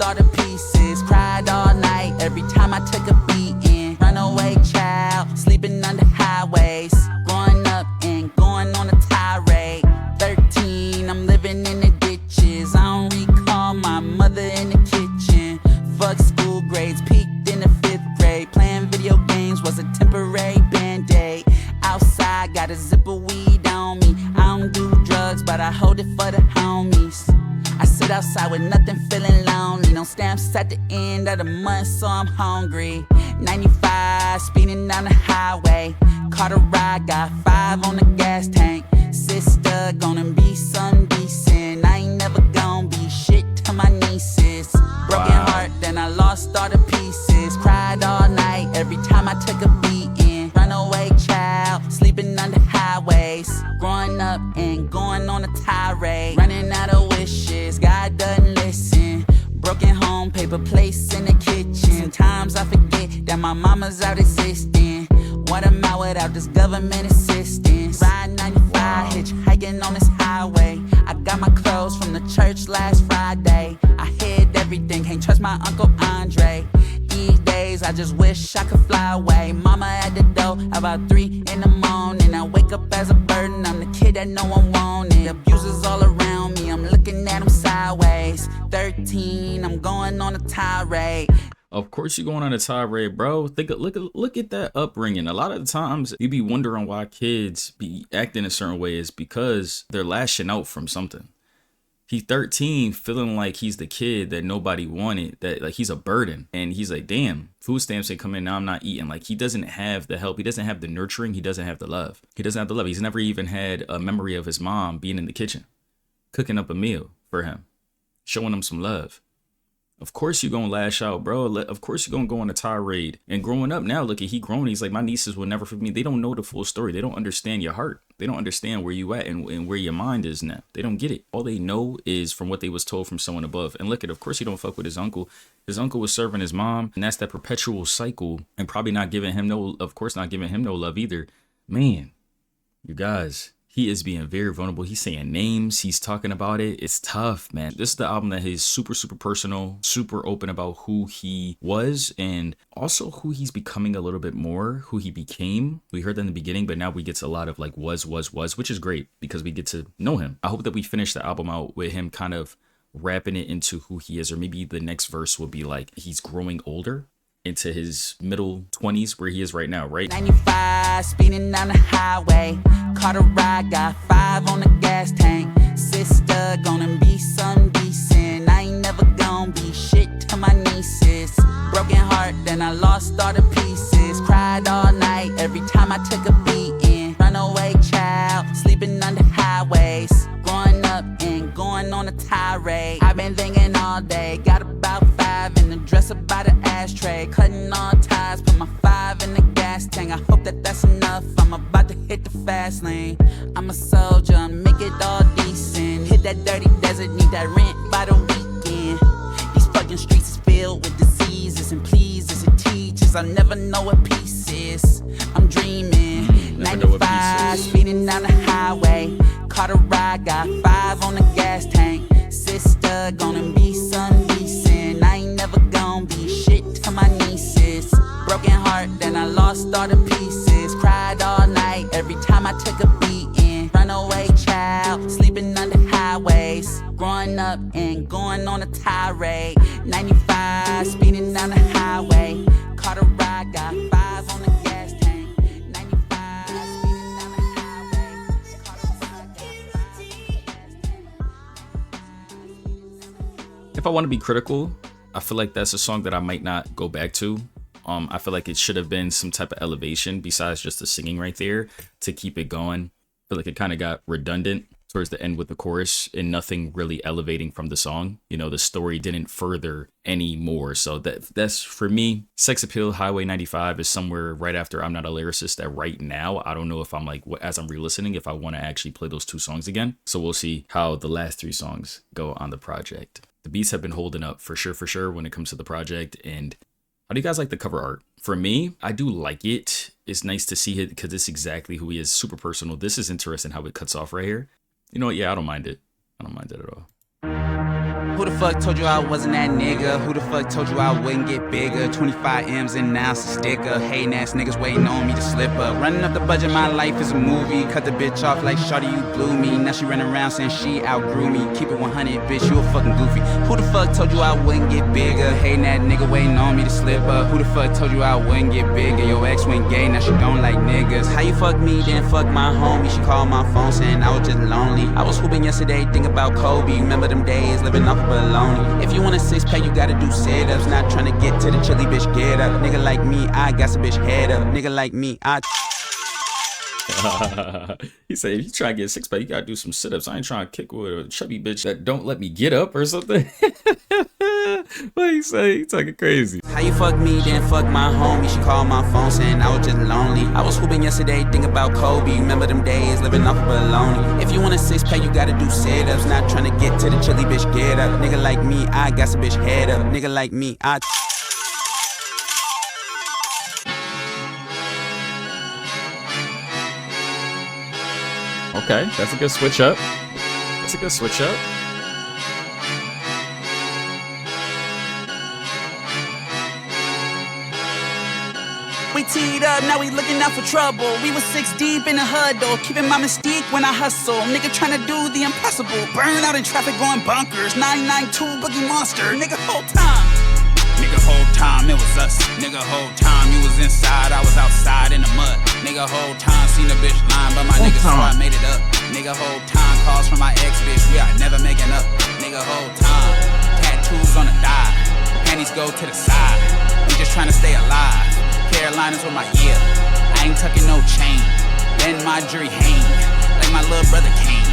Speaker 4: all to pieces. Cried all night every time I took a beating. Runaway child, sleeping under highways. Growing up and going on a tirade. 13, I'm living in the ditches. I don't recall my mother in the kitchen. Fuck school grades, peaked in the 5th grade. Playing video games was a temporary band-aid. Outside, got a zip of weed on me. I don't do drugs, but I hold it for the homies. I sit outside with nothing, feeling lonely. No stamps at the end of the month, so I'm hungry. 95, speeding down the highway. Caught a ride, got 5 on the gas tank. Sister, gonna be some decent. I ain't never gonna be shit to my nieces. Broken heart, then I lost all the pieces. Cried all night every time I took a beating. Runaway child, sleeping under highways. Growing up and going on a tirade. Running out of wishes, God doesn't listen. Broken home, paper plates in the kitchen. Sometimes I forget that my mama's out existing. What am I without this government assistance? Ride 95, hitchhiking on this highway. I got my clothes from the church last Friday. I hid everything, can't trust my Uncle Andre. These days I just wish I could fly away. Mama at the door about 3 in the morning. I wake up as a burden, I'm the kid that no one wanted. Abusers all around me, I'm looking at them sideways. 13, I'm going on a tirade.
Speaker 2: Of course you're going on a tirade, bro. Look at that upbringing. A lot of the times you be wondering why kids be acting a certain way is because they're lashing out from something. He's 13, feeling like he's the kid that nobody wanted, that like he's a burden. And he's like, damn, food stamps ain't come in, now I'm not eating. Like he doesn't have the help. He doesn't have the nurturing. He doesn't have the love. He doesn't have the love. He's never even had a memory of his mom being in the kitchen, cooking up a meal for him, showing him some love. Of course you're going to lash out, bro. Of course you're going to go on a tirade. And growing up now, look at he grown. He's like, my nieces will never forgive me. They don't know the full story. They don't understand your heart. They don't understand where you at and where your mind is now. They don't get it. All they know is from what they was told from someone above. And look at, of course he don't fuck with his uncle. His uncle was serving his mom. And that's that perpetual cycle. And probably not giving him no, of course not giving him no love either. Man, you guys. He is being very vulnerable. He's saying names. He's talking about it. It's tough, man. This is the album that is super, super personal, super open about who he was and also who he's becoming a little bit more, who he became. We heard that in the beginning, but now we get to a lot of like was, which is great because we get to know him. I hope that we finish the album out with him kind of wrapping it into who he is, or maybe the next verse will be like he's growing older into his middle 20s where he is right now, right?
Speaker 4: 95, speeding down the highway. Caught a ride, got 5 on the gas tank. Sister, gonna be some decent. I ain't never gonna be shit to my nieces. Broken heart, then I lost all the pieces. Cried all night every time I took a beating. Runaway child, sleeping under highways. Growing up and going on a tirade. I've been thinking all day, got about 5 in the dresser by the ashtray. Cutting all ties, put my 5 in the gas tank. I hope that that's enough, I'm about to hit the fast lane. I'm a soldier, make it all decent. Hit that dirty desert, need that rent by the weekend. These fucking streets is filled with diseases and pleases and teachers. I never know what peace is. I'm dreaming, 95, speeding down the highway. Caught a ride, got 5 on the gas tank. Sister, gonna be some decent. I ain't never gonna be shit to my nieces. Broken heart, then I lost all the pieces. Cried all night every time I took a beating. Runaway child, sleeping under highways. Growing up and going on a tirade. 95, speeding down the highway. Caught a ride, got 5 on the gas tank. 95, speeding down the highway. Caught a ride, got 5 on the gas tank.
Speaker 2: If I want to be critical, I feel like that's a song that I might not go back to. I feel like it should have been some type of elevation besides just the singing right there to keep it going. I feel like it kind of got redundant towards the end with the chorus and nothing really elevating from the song. You know, the story didn't further any more. So that's for me. Sex Appeal, Highway 95 is somewhere right after I'm Not a Lyricist. That right now, I don't know if I'm like, as I'm re-listening, if I want to actually play those 2 songs again. So we'll see how the last 3 songs go on the project. The beats have been holding up for sure when it comes to the project. And how do you guys like the cover art? For me, I do like it. It's nice to see it because it's exactly who he is. Super personal. This is interesting how it cuts off right here. You know what? Yeah, I don't mind it. I don't mind it at all.
Speaker 4: Who Who the fuck told you I wasn't that nigga? Who the fuck told you I wouldn't get bigger? 25 M's and now it's a sticker. Hating ass niggas waiting on me to slip up. Running up the budget, my life is a movie. Cut the bitch off like shawty, you blew me. Now she running around saying she outgrew me. Keep it 100, bitch, you a fucking goofy. Who the fuck told you I wouldn't get bigger? Hating that nigga waiting on me to slip up. Who the fuck told you I wouldn't get bigger? Your ex went gay, now she don't like niggas. How you fuck me, then fuck my homie? She called my phone saying I was just lonely. I was hooping yesterday, thinking about Kobe. Remember them days, living off of baloney. If you want a six-pack, you gotta do sit-ups. Not trying to get to the chili, bitch, get up. Nigga like me, I got some bitch head up. Nigga like me, I...
Speaker 2: He said, if you try to get a six-pack, you gotta do some sit-ups. I ain't trying to kick with a chubby bitch that don't let me get up or something. What he say? He talking crazy.
Speaker 4: How you fuck me, then fuck my homie? She called my phone saying I was just lonely. I was hooping yesterday, thinking about Kobe. Remember them days, living off of baloney. If you want a six-pack, you gotta do sit-ups. Not trying to get to the chili, bitch, get up. Nigga like me, I got some bitch head up. Nigga like me, I...
Speaker 2: Okay, that's a good switch up. That's a good switch up.
Speaker 4: We teed up, now we looking out for trouble. We was 6 deep in the huddle, keeping my mystique when I hustle. Nigga tryna do the impossible, burn out in traffic going bunkers. 992 Boogie Monster, nigga whole time. Nigga whole time it was us. Nigga whole time you was inside, I was outside in the mud. Nigga whole time seen a bitch lying, but my nigga saw I made it up. Nigga whole time calls from my ex bitch, we are never making up. Nigga whole time, tattoos on the thigh, panties go to the side. We just tryna stay alive. Carolinas with my ear, I ain't tucking no chain. Then my jury hang, like my little brother came.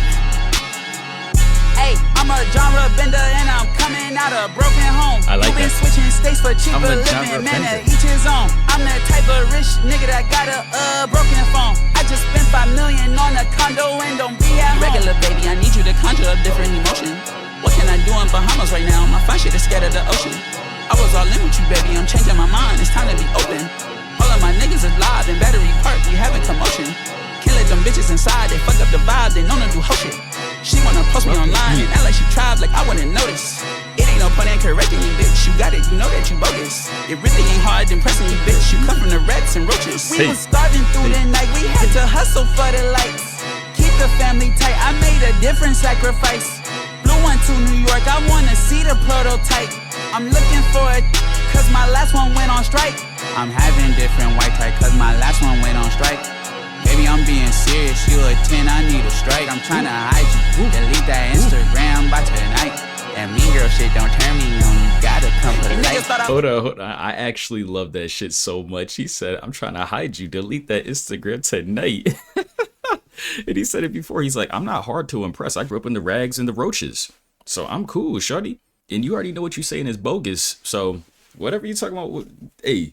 Speaker 4: Hey, I'm a genre bender and I'm coming out of broken home.
Speaker 2: I like
Speaker 4: you been
Speaker 2: that.
Speaker 4: Switching states for cheaper living, man,
Speaker 2: bender.
Speaker 4: each his own. I'm the type of rich nigga that got a broken phone. I just spent $5 million on a condo and don't be at home. Regular baby, I need you to conjure up different emotion. What can I do in Bahamas right now? My fine shit is scared of the ocean. I was all in with you, baby, I'm changing my mind, it's time to be open. All of my niggas is live in Battery Park, we having commotion. Can't let them bitches inside, they fuck up the vibe, they know to do hoe shit. She wanna post me online and act like she tried, like I wouldn't notice. It ain't no point in correcting you, bitch, you got it, you know that you bogus. It really ain't hard impressing you, bitch, you come from the rats and roaches. We was starving through the night, we had to hustle for the lights. Keep the family tight, I made a different sacrifice. Flew one to New York, I wanna see the prototype. I'm looking for it, cause my last one went on strike. I'm having different white type, cause my last one went on strike. Baby, I'm being serious, you a 10, I need a strike. I'm trying to hide you, delete that Instagram by tonight. That mean girl shit don't turn me on, you gotta come for the light.
Speaker 2: Hold on. I actually love that shit so much. He said, I'm trying to hide you, delete that Instagram tonight. And he said it before, he's like, I'm not hard to impress. I grew up in the rags and the roaches. So I'm cool, shorty. And you already know what you're saying is bogus. So whatever you're talking about, hey,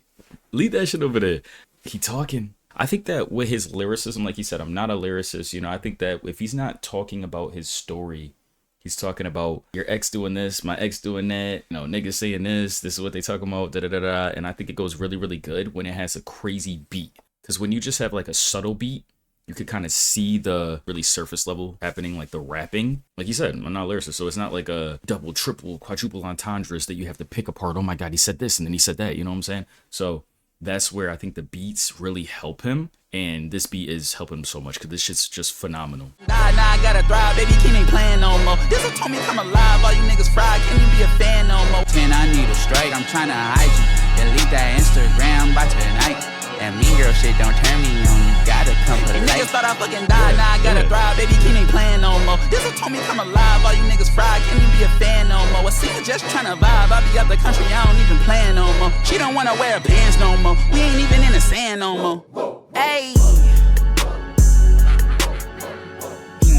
Speaker 2: leave that shit over there. He talking. I think that with his lyricism, like he said, I'm not a lyricist. You know, I think that if he's not talking about his story, he's talking about your ex doing this, my ex doing that, you know, niggas saying this is what they talking about, da-da-da-da. And I think it goes really, really good when it has a crazy beat. Because when you just have like a subtle beat, you could kind of see the really surface level happening, like the rapping. Like you said, I'm not a lyricist, so it's not like a double, triple, quadruple entendres that you have to pick apart. Oh my God, he said this and then he said that, you know what I'm saying? So that's where I think the beats really help him. And this beat is helping him so much because this shit's just phenomenal.
Speaker 4: Nah, I gotta thrive, baby, Keem ain't playing no more. This one told me come alive, all you niggas fried, can't even be a fan no more. 10, I need a strike, I'm trying to hide you. Delete that Instagram by tonight. That mean girl shit don't turn me on, you gotta come for the light. Niggas thought I fucking died, now I gotta thrive, baby, Keem ain't playing no more. This one told me come alive, all you niggas fried, can't even be a fan no more. A singer just tryna vibe, I be out the country, I don't even plan no more. She don't wanna wear pants no more, we ain't even in the sand no more. Hey,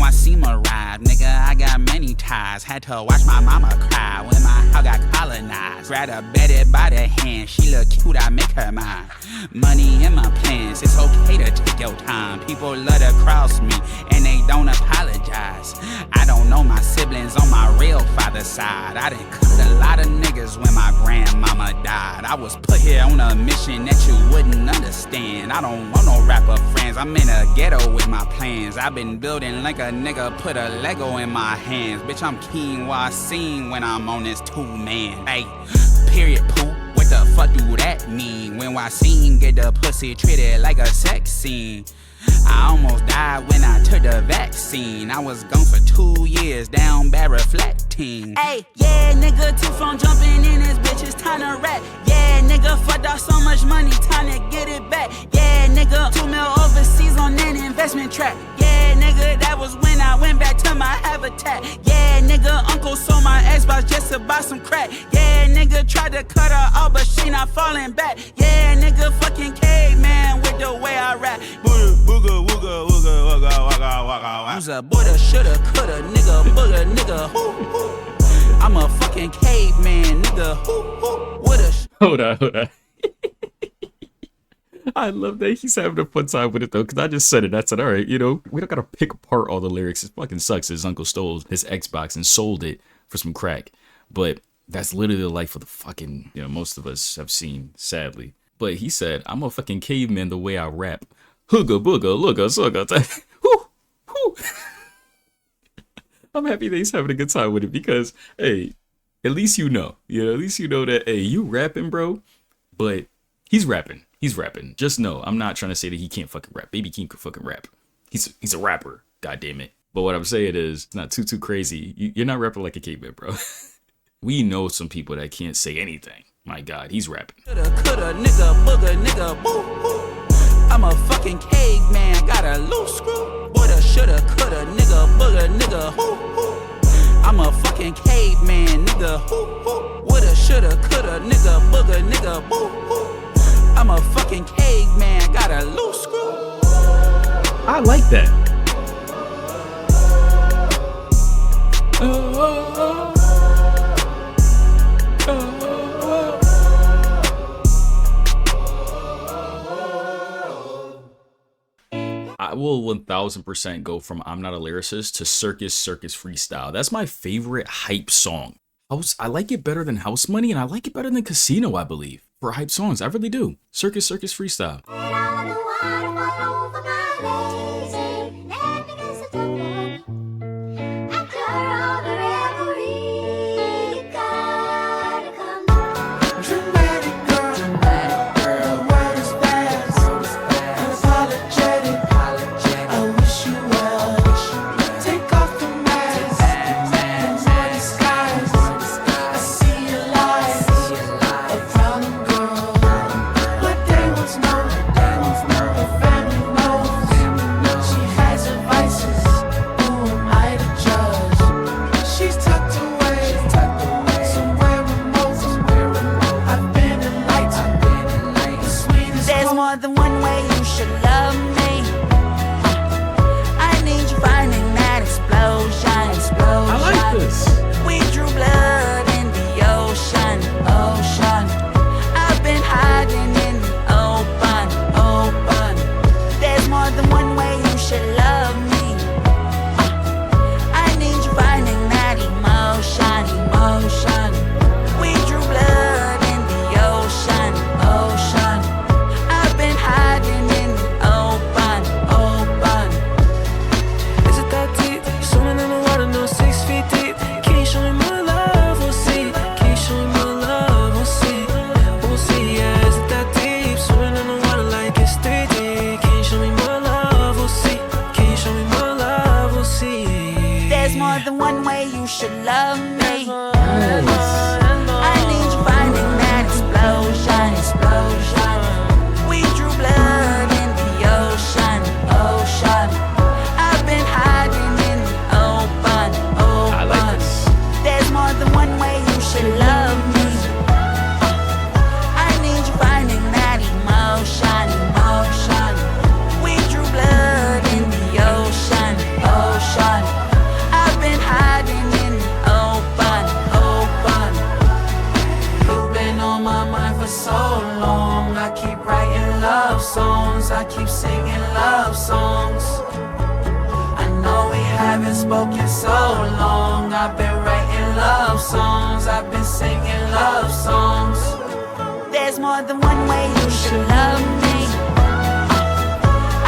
Speaker 4: I see my ride, nigga, I got many ties. Had to watch my mama cry when my house got colonized. Grab her bedded by the hand, she look cute, I make her mine. Money in my plans, it's okay to take your time. People love to cross me, and they don't apologize. I don't know my siblings on my real father other side. I done cut a lot of niggas when my grandmama died. I was put here on a mission that you wouldn't understand. I don't want no rapper friends, I'm in a ghetto with my plans. I've been building like a nigga put a Lego in my hands. Bitch, I'm quinoa scene when I'm on this 2-man. Hey, period poo. What the fuck do that mean? When I seen get the pussy treated like a sex scene. I almost died when I took the vaccine. I was gone for 2 years, down bad reflecting. Hey, yeah, nigga, 2 phone jumping in this bitch, it's time to rap. Yeah, nigga, fucked off so much money, time to get it back. Yeah, nigga, 2 mil overseas on that investment track. Yeah, nigga, that was when I went back to my habitat. Yeah, nigga, uncle sold my Xbox just to buy some crack. Yeah, nigga, tried to cut her off, but she not falling back. Yeah, nigga, fucking caveman with the way I rap. Booga, wooga, wooga, wugga, wugga, wugga. You's a boulda, shoulda, coulda, nigga, booga, nigga, hoo, hoo. I'm a fucking caveman, nigga, hoo, hoo. Woulda.
Speaker 2: Hold on. I love that he's having a fun time with it though, because I just said it. I said, all right, you know, we don't gotta pick apart all the lyrics. It fucking sucks. His uncle stole his Xbox and sold it for some crack. But that's literally the life of the fucking, you know, most of us have seen, sadly. But he said, I'm a fucking caveman the way I rap. Hooga booga, looga, suga. Whoo, whoo. I'm happy that he's having a good time with it because, hey, at least you know. You know, at least you know that, hey, you rapping, bro. But he's rapping. He's rapping. Just know, I'm not trying to say that he can't fucking rap. Baby Keem can fucking rap. He's a rapper. God damn it. But what I'm saying is, it's not too crazy. You're not rapping like a caveman, bro. We know some people that can't say anything. My God, he's rapping.
Speaker 4: Coulda, nigga, booga, nigga, boo, boo. I'm a fucking caveman, got a loose screw. Woulda, shoulda, coulda, nigga, booga, nigga, hoo, hoo. I'm a fucking caveman, nigga, hoo, hoo. Woulda, shoulda, coulda, nigga, booga, nigga, boo, boo. I'm a fucking caveman, got a loose screw.
Speaker 2: I like that. I will 1000% go from I'm Not a Lyricist to Circus Freestyle. That's my favorite hype song. I like it better than House Money, and I like it better than Casino, I believe, for hype songs. I really do. Circus Freestyle.
Speaker 4: love songs. I've been singing love songs.
Speaker 10: There's more than one way you should love me.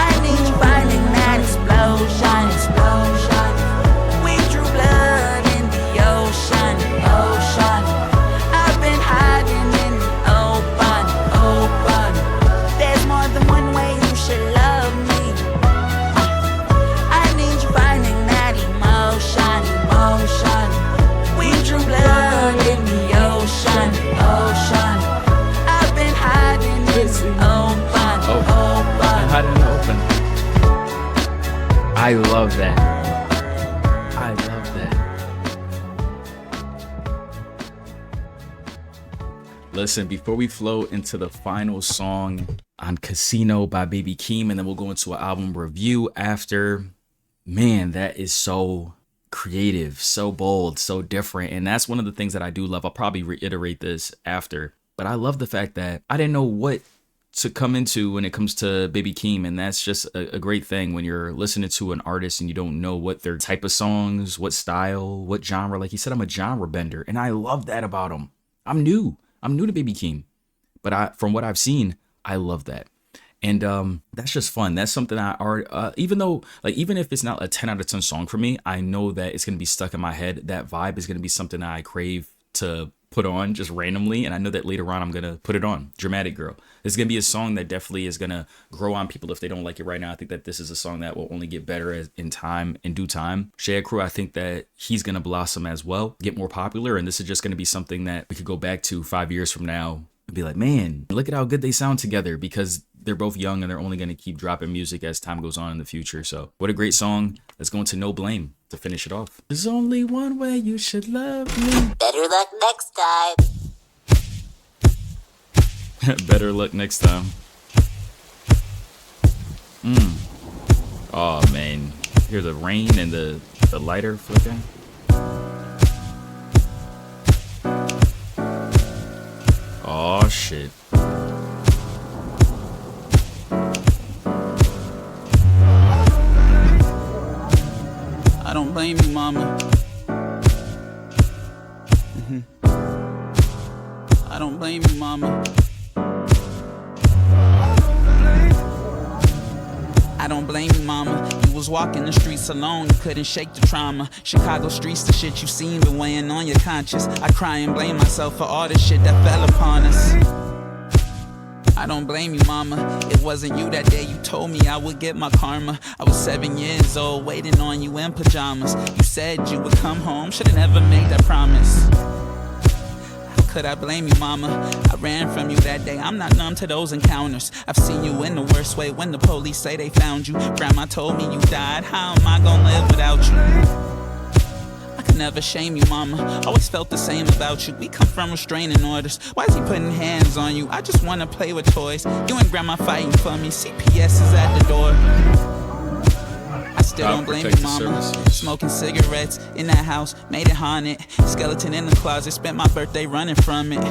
Speaker 10: I need you finding that explosion, explosion. We drew blood in the ocean, ocean. I've been hiding in the open, open. There's more than one way you should love me. I need you finding that emotion, emotion. We drew blood in the ocean, ocean. I've been hiding in the open, open.
Speaker 2: Hiding in the open. I love that. I love that. Listen, before we flow into the final song on Casino by Baby Keem, and then we'll go into an album review after, man, that is so creative, so bold, so different. And that's one of the things that I do love. I'll probably reiterate this after, but I love the fact that I didn't know what to come into when it comes to Baby Keem, and that's just a great thing when you're listening to an artist and you don't know what their type of songs, what style, what genre. Like he said, I'm a genre bender, and I love that about him. I'm new to Baby Keem, but from what I've seen, I love that. And that's just fun. That's something I already, even if it's not a 10 out of 10 song for me, I know that it's going to be stuck in my head. That vibe is going to be something that I crave to put on just randomly. And I know that later on, I'm going to put it on. Dramatic Girl. It's going to be a song that definitely is going to grow on people if they don't like it right now. I think that this is a song that will only get better in due time. Shay, I think that he's going to blossom as well, get more popular. And this is just going to be something that we could go back to 5 years from now and be like, man, look at how good they sound together, because they're both young and they're only going to keep dropping music as time goes on in the future. So what a great song. Let's go into No Blame to finish it off. There's only one way you should love me.
Speaker 10: Better luck next time.
Speaker 2: Better luck next time. Oh man, hear the rain and the lighter flickering. Oh shit.
Speaker 4: I don't blame you, mama. I don't blame you, mama. I don't blame you, mama. You was walking the streets alone, you couldn't shake the trauma. Chicago streets, the shit you seen been weighing on your conscience. I cry and blame myself for all the shit that fell upon us. I don't blame you, mama. It wasn't you that day you told me I would get my karma. I was 7 years old, waiting on you in pajamas. You said you would come home, should've never made that promise. Could I blame you, mama? I ran from you that day, I'm not numb to those encounters. I've seen you in the worst way when the police say they found you. Grandma told me you died, how am I gonna live without you? I could never shame you, mama. Always felt the same about you. We come from restraining orders. Why is he putting hands on you? I just wanna play with toys. You and grandma fighting for me, CPS is at the door. I still don't blame you, mama. Smoking cigarettes in that house, made it haunted. Skeleton in the closet, spent my birthday running from it.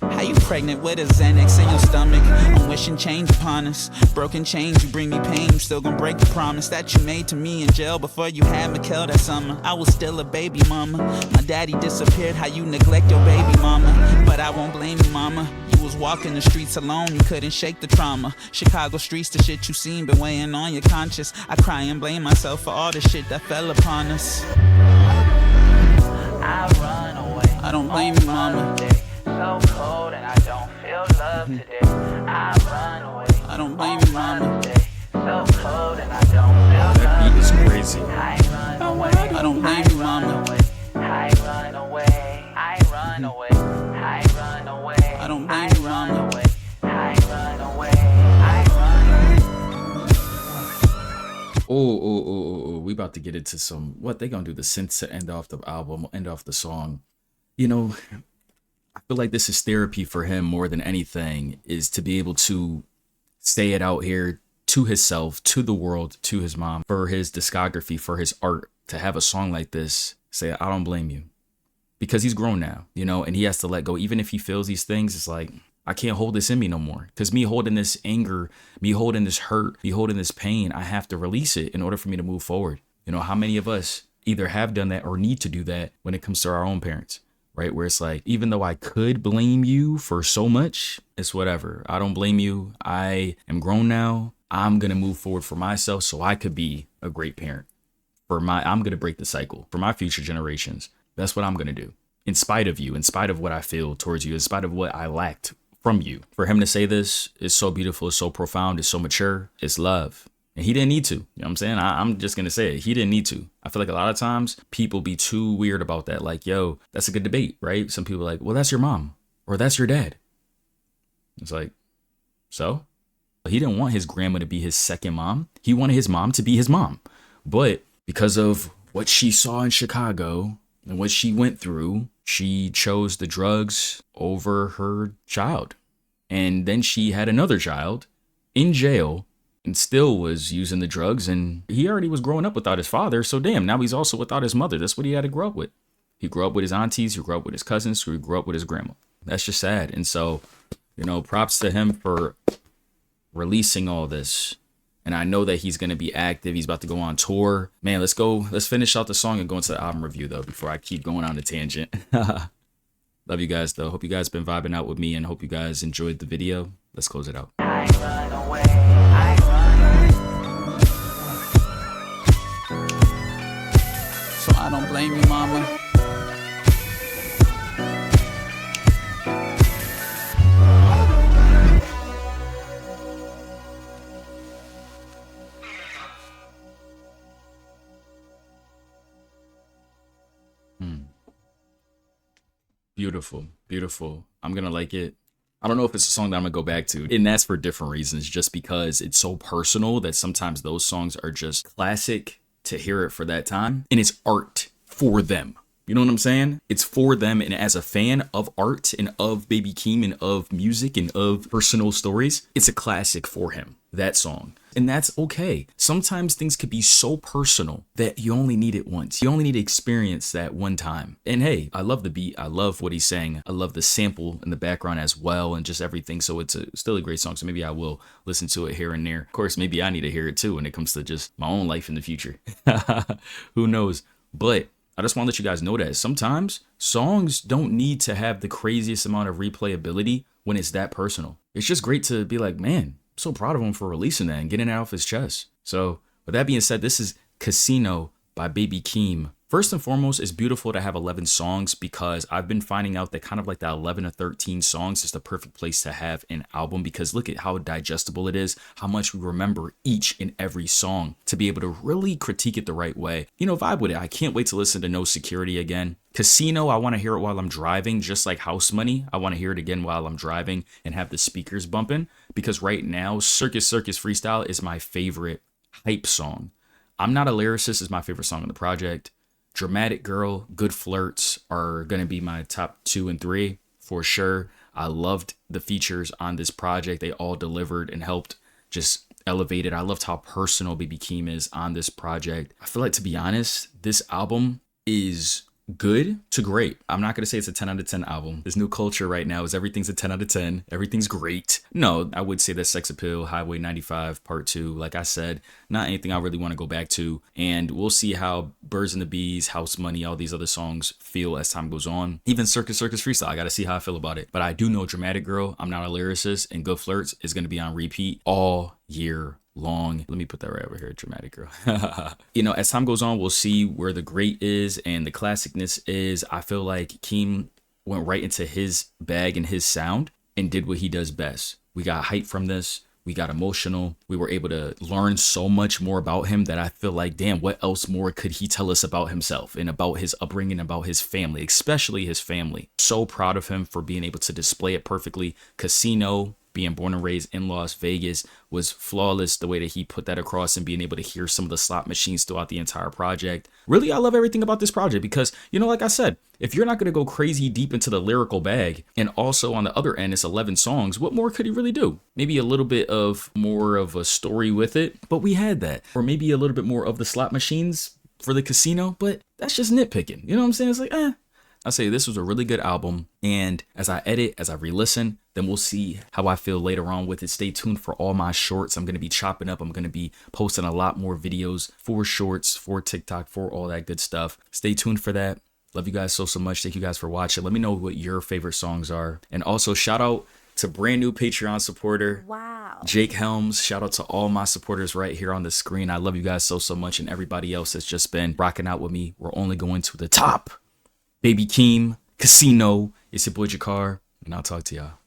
Speaker 4: How you pregnant with a Xanax in your stomach? I'm wishing change upon us. Broken chains, you bring me pain. You still gonna break the promise that you made to me in jail before you had Mikkel that summer. I was still a baby mama. My daddy disappeared, how you neglect your baby mama. But I won't blame you, mama. You was walking the streets alone, you couldn't shake the trauma. Chicago streets, the shit you seen been weighing on your conscience. I cry and blame myself for all the shit that fell upon us.
Speaker 8: I run away.
Speaker 4: I don't blame you, mama.
Speaker 8: So cold and I don't feel love today. I run away.
Speaker 4: I don't blame you, mama.
Speaker 8: So cold and I don't feel love.
Speaker 2: That beat is crazy.
Speaker 8: I run away.
Speaker 4: I don't blame you, mama.
Speaker 8: I run away. I run away. I run away.
Speaker 4: I don't blame you, mama.
Speaker 8: I run away. I run away.
Speaker 2: Oh, we about to get into some, what they gonna do, the synths to end off the album, end off the song. You know, I feel like this is therapy for him more than anything, is to be able to say it out here to himself, to the world, to his mom, for his discography, for his art, to have a song like this, say, I don't blame you. Because he's grown now, you know, and he has to let go. Even if he feels these things, it's like, I can't hold this in me no more. Because me holding this anger, me holding this hurt, me holding this pain, I have to release it in order for me to move forward. You know, how many of us either have done that or need to do that when it comes to our own parents? right? Where it's like, even though I could blame you for so much, it's whatever. I don't blame you. I am grown now. I'm going to move forward for myself so I could be a great parent. I'm going to break the cycle for my future generations. That's what I'm going to do. In spite of you, in spite of what I feel towards you, in spite of what I lacked from you. For him to say this is so beautiful, it's so profound, it's so mature, it's love. And he didn't need to. You know what I'm saying? I'm just going to say it. He didn't need to. I feel like a lot of times people be too weird about that. Like, yo, that's a good debate, right? Some people are like, well, that's your mom or that's your dad. It's like, so? He didn't want his grandma to be his second mom. He wanted his mom to be his mom. But because of what she saw in Chicago and what she went through, she chose the drugs over her child. And then she had another child in jail and still was using the drugs. And he already was growing up without his father. So damn, now he's also without his mother. That's what he had to grow up with. He grew up with his aunties. He grew up with his cousins. He grew up with his grandma. That's just sad. And so, you know, props to him for releasing all this. And I know that he's going to be active. He's about to go on tour. Man, let's finish out the song and go into the album review, though, before I keep going on a tangent. Love you guys, though. Hope you guys been vibing out with me and hope you guys enjoyed the video. Let's close it out.
Speaker 8: I run away. I run.
Speaker 4: So I don't blame you, mama.
Speaker 2: Beautiful, beautiful. I'm gonna like it. I don't know if it's a song that I'm gonna go back to, and that's for different reasons, just because it's so personal that sometimes those songs are just classic to hear it for that time, and it's art for them. You know what I'm saying? It's for them, and as a fan of art and of Baby Keem and of music and of personal stories, it's a classic for him, that song. And that's okay. Sometimes things could be so personal that you only need it once. You only need to experience that one time. And hey, I love the beat. I love what he's saying. I love the sample in the background as well and just everything. So it's still a great song. So maybe I will listen to it here and there. Of course, maybe I need to hear it too when it comes to just my own life in the future. Who knows? But I just want to let you guys know that sometimes songs don't need to have the craziest amount of replayability when it's that personal. It's just great to be like, man, so proud of him for releasing that and getting it off his chest. So with that being said, this is Casino by Baby Keem. First and foremost, it's beautiful to have 11 songs because I've been finding out that kind of like the 11 or 13 songs is the perfect place to have an album, because look at how digestible it is, how much we remember each and every song to be able to really critique it the right way. You know, vibe with it. I can't wait to listen to No Security again. Casino, I want to hear it while I'm driving, just like House Money. I want to hear it again while I'm driving and have the speakers bumping, because right now, Circus Freestyle is my favorite hype song. I'm Not a Lyricist is my favorite song on the project. Dramatic Girl, Good Flirts are going to be my top 2 and 3 for sure. I loved the features on this project. They all delivered and helped just elevate it. I loved how personal Baby Keem is on this project. I feel like, to be honest, this album is good to great. I'm not going to say it's a 10 out of 10 album. This new culture right now is everything's a 10 out of 10. Everything's great. No, I would say that Sex Appeal, Highway 95 Part 2, like I said, not anything I really want to go back to. And we'll see how Birds and the Bees, House Money, all these other songs feel as time goes on. Even Circus Freestyle, I got to see how I feel about it. But I do know Dramatic Girl, I'm Not a Lyricist, and Good Flirts is going to be on repeat all year long. Let me put that right over here, Dramatic Girl. You know, as time goes on, we'll see where the great is and the classicness is. I feel like Keem went right into his bag and his sound and did what he does best. We got hype from this. We got emotional. We were able to learn so much more about him that I feel like, damn, what else more could he tell us about himself and about his upbringing, about his family, especially his family. So proud of him for being able to display it perfectly. Casino, being born and raised in Las Vegas, was flawless the way that he put that across, and being able to hear some of the slot machines throughout the entire project. Really, I love everything about this project because, you know, like I said, if you're not going to go crazy deep into the lyrical bag, and also on the other end, it's 11 songs, what more could he really do? Maybe a little bit of more of a story with it, but we had that. Or maybe a little bit more of the slot machines for the casino, but that's just nitpicking. You know what I'm saying? It's like, I say this was a really good album, and as I edit, as I re-listen, then we'll see how I feel later on with it. Stay tuned for all my shorts. I'm going to be chopping up. I'm going to be posting a lot more videos for shorts, for TikTok, for all that good stuff. Stay tuned for that. Love you guys so much. Thank you guys for watching. Let me know what your favorite songs are. And also shout out to brand new Patreon supporter.
Speaker 12: Wow.
Speaker 2: Jake Helms. Shout out to all my supporters right here on the screen. I love you guys so much, and everybody else that's just been rocking out with me. We're only going to the top. Baby Keem, Casino. It's your boy Jakar, and I'll talk to y'all.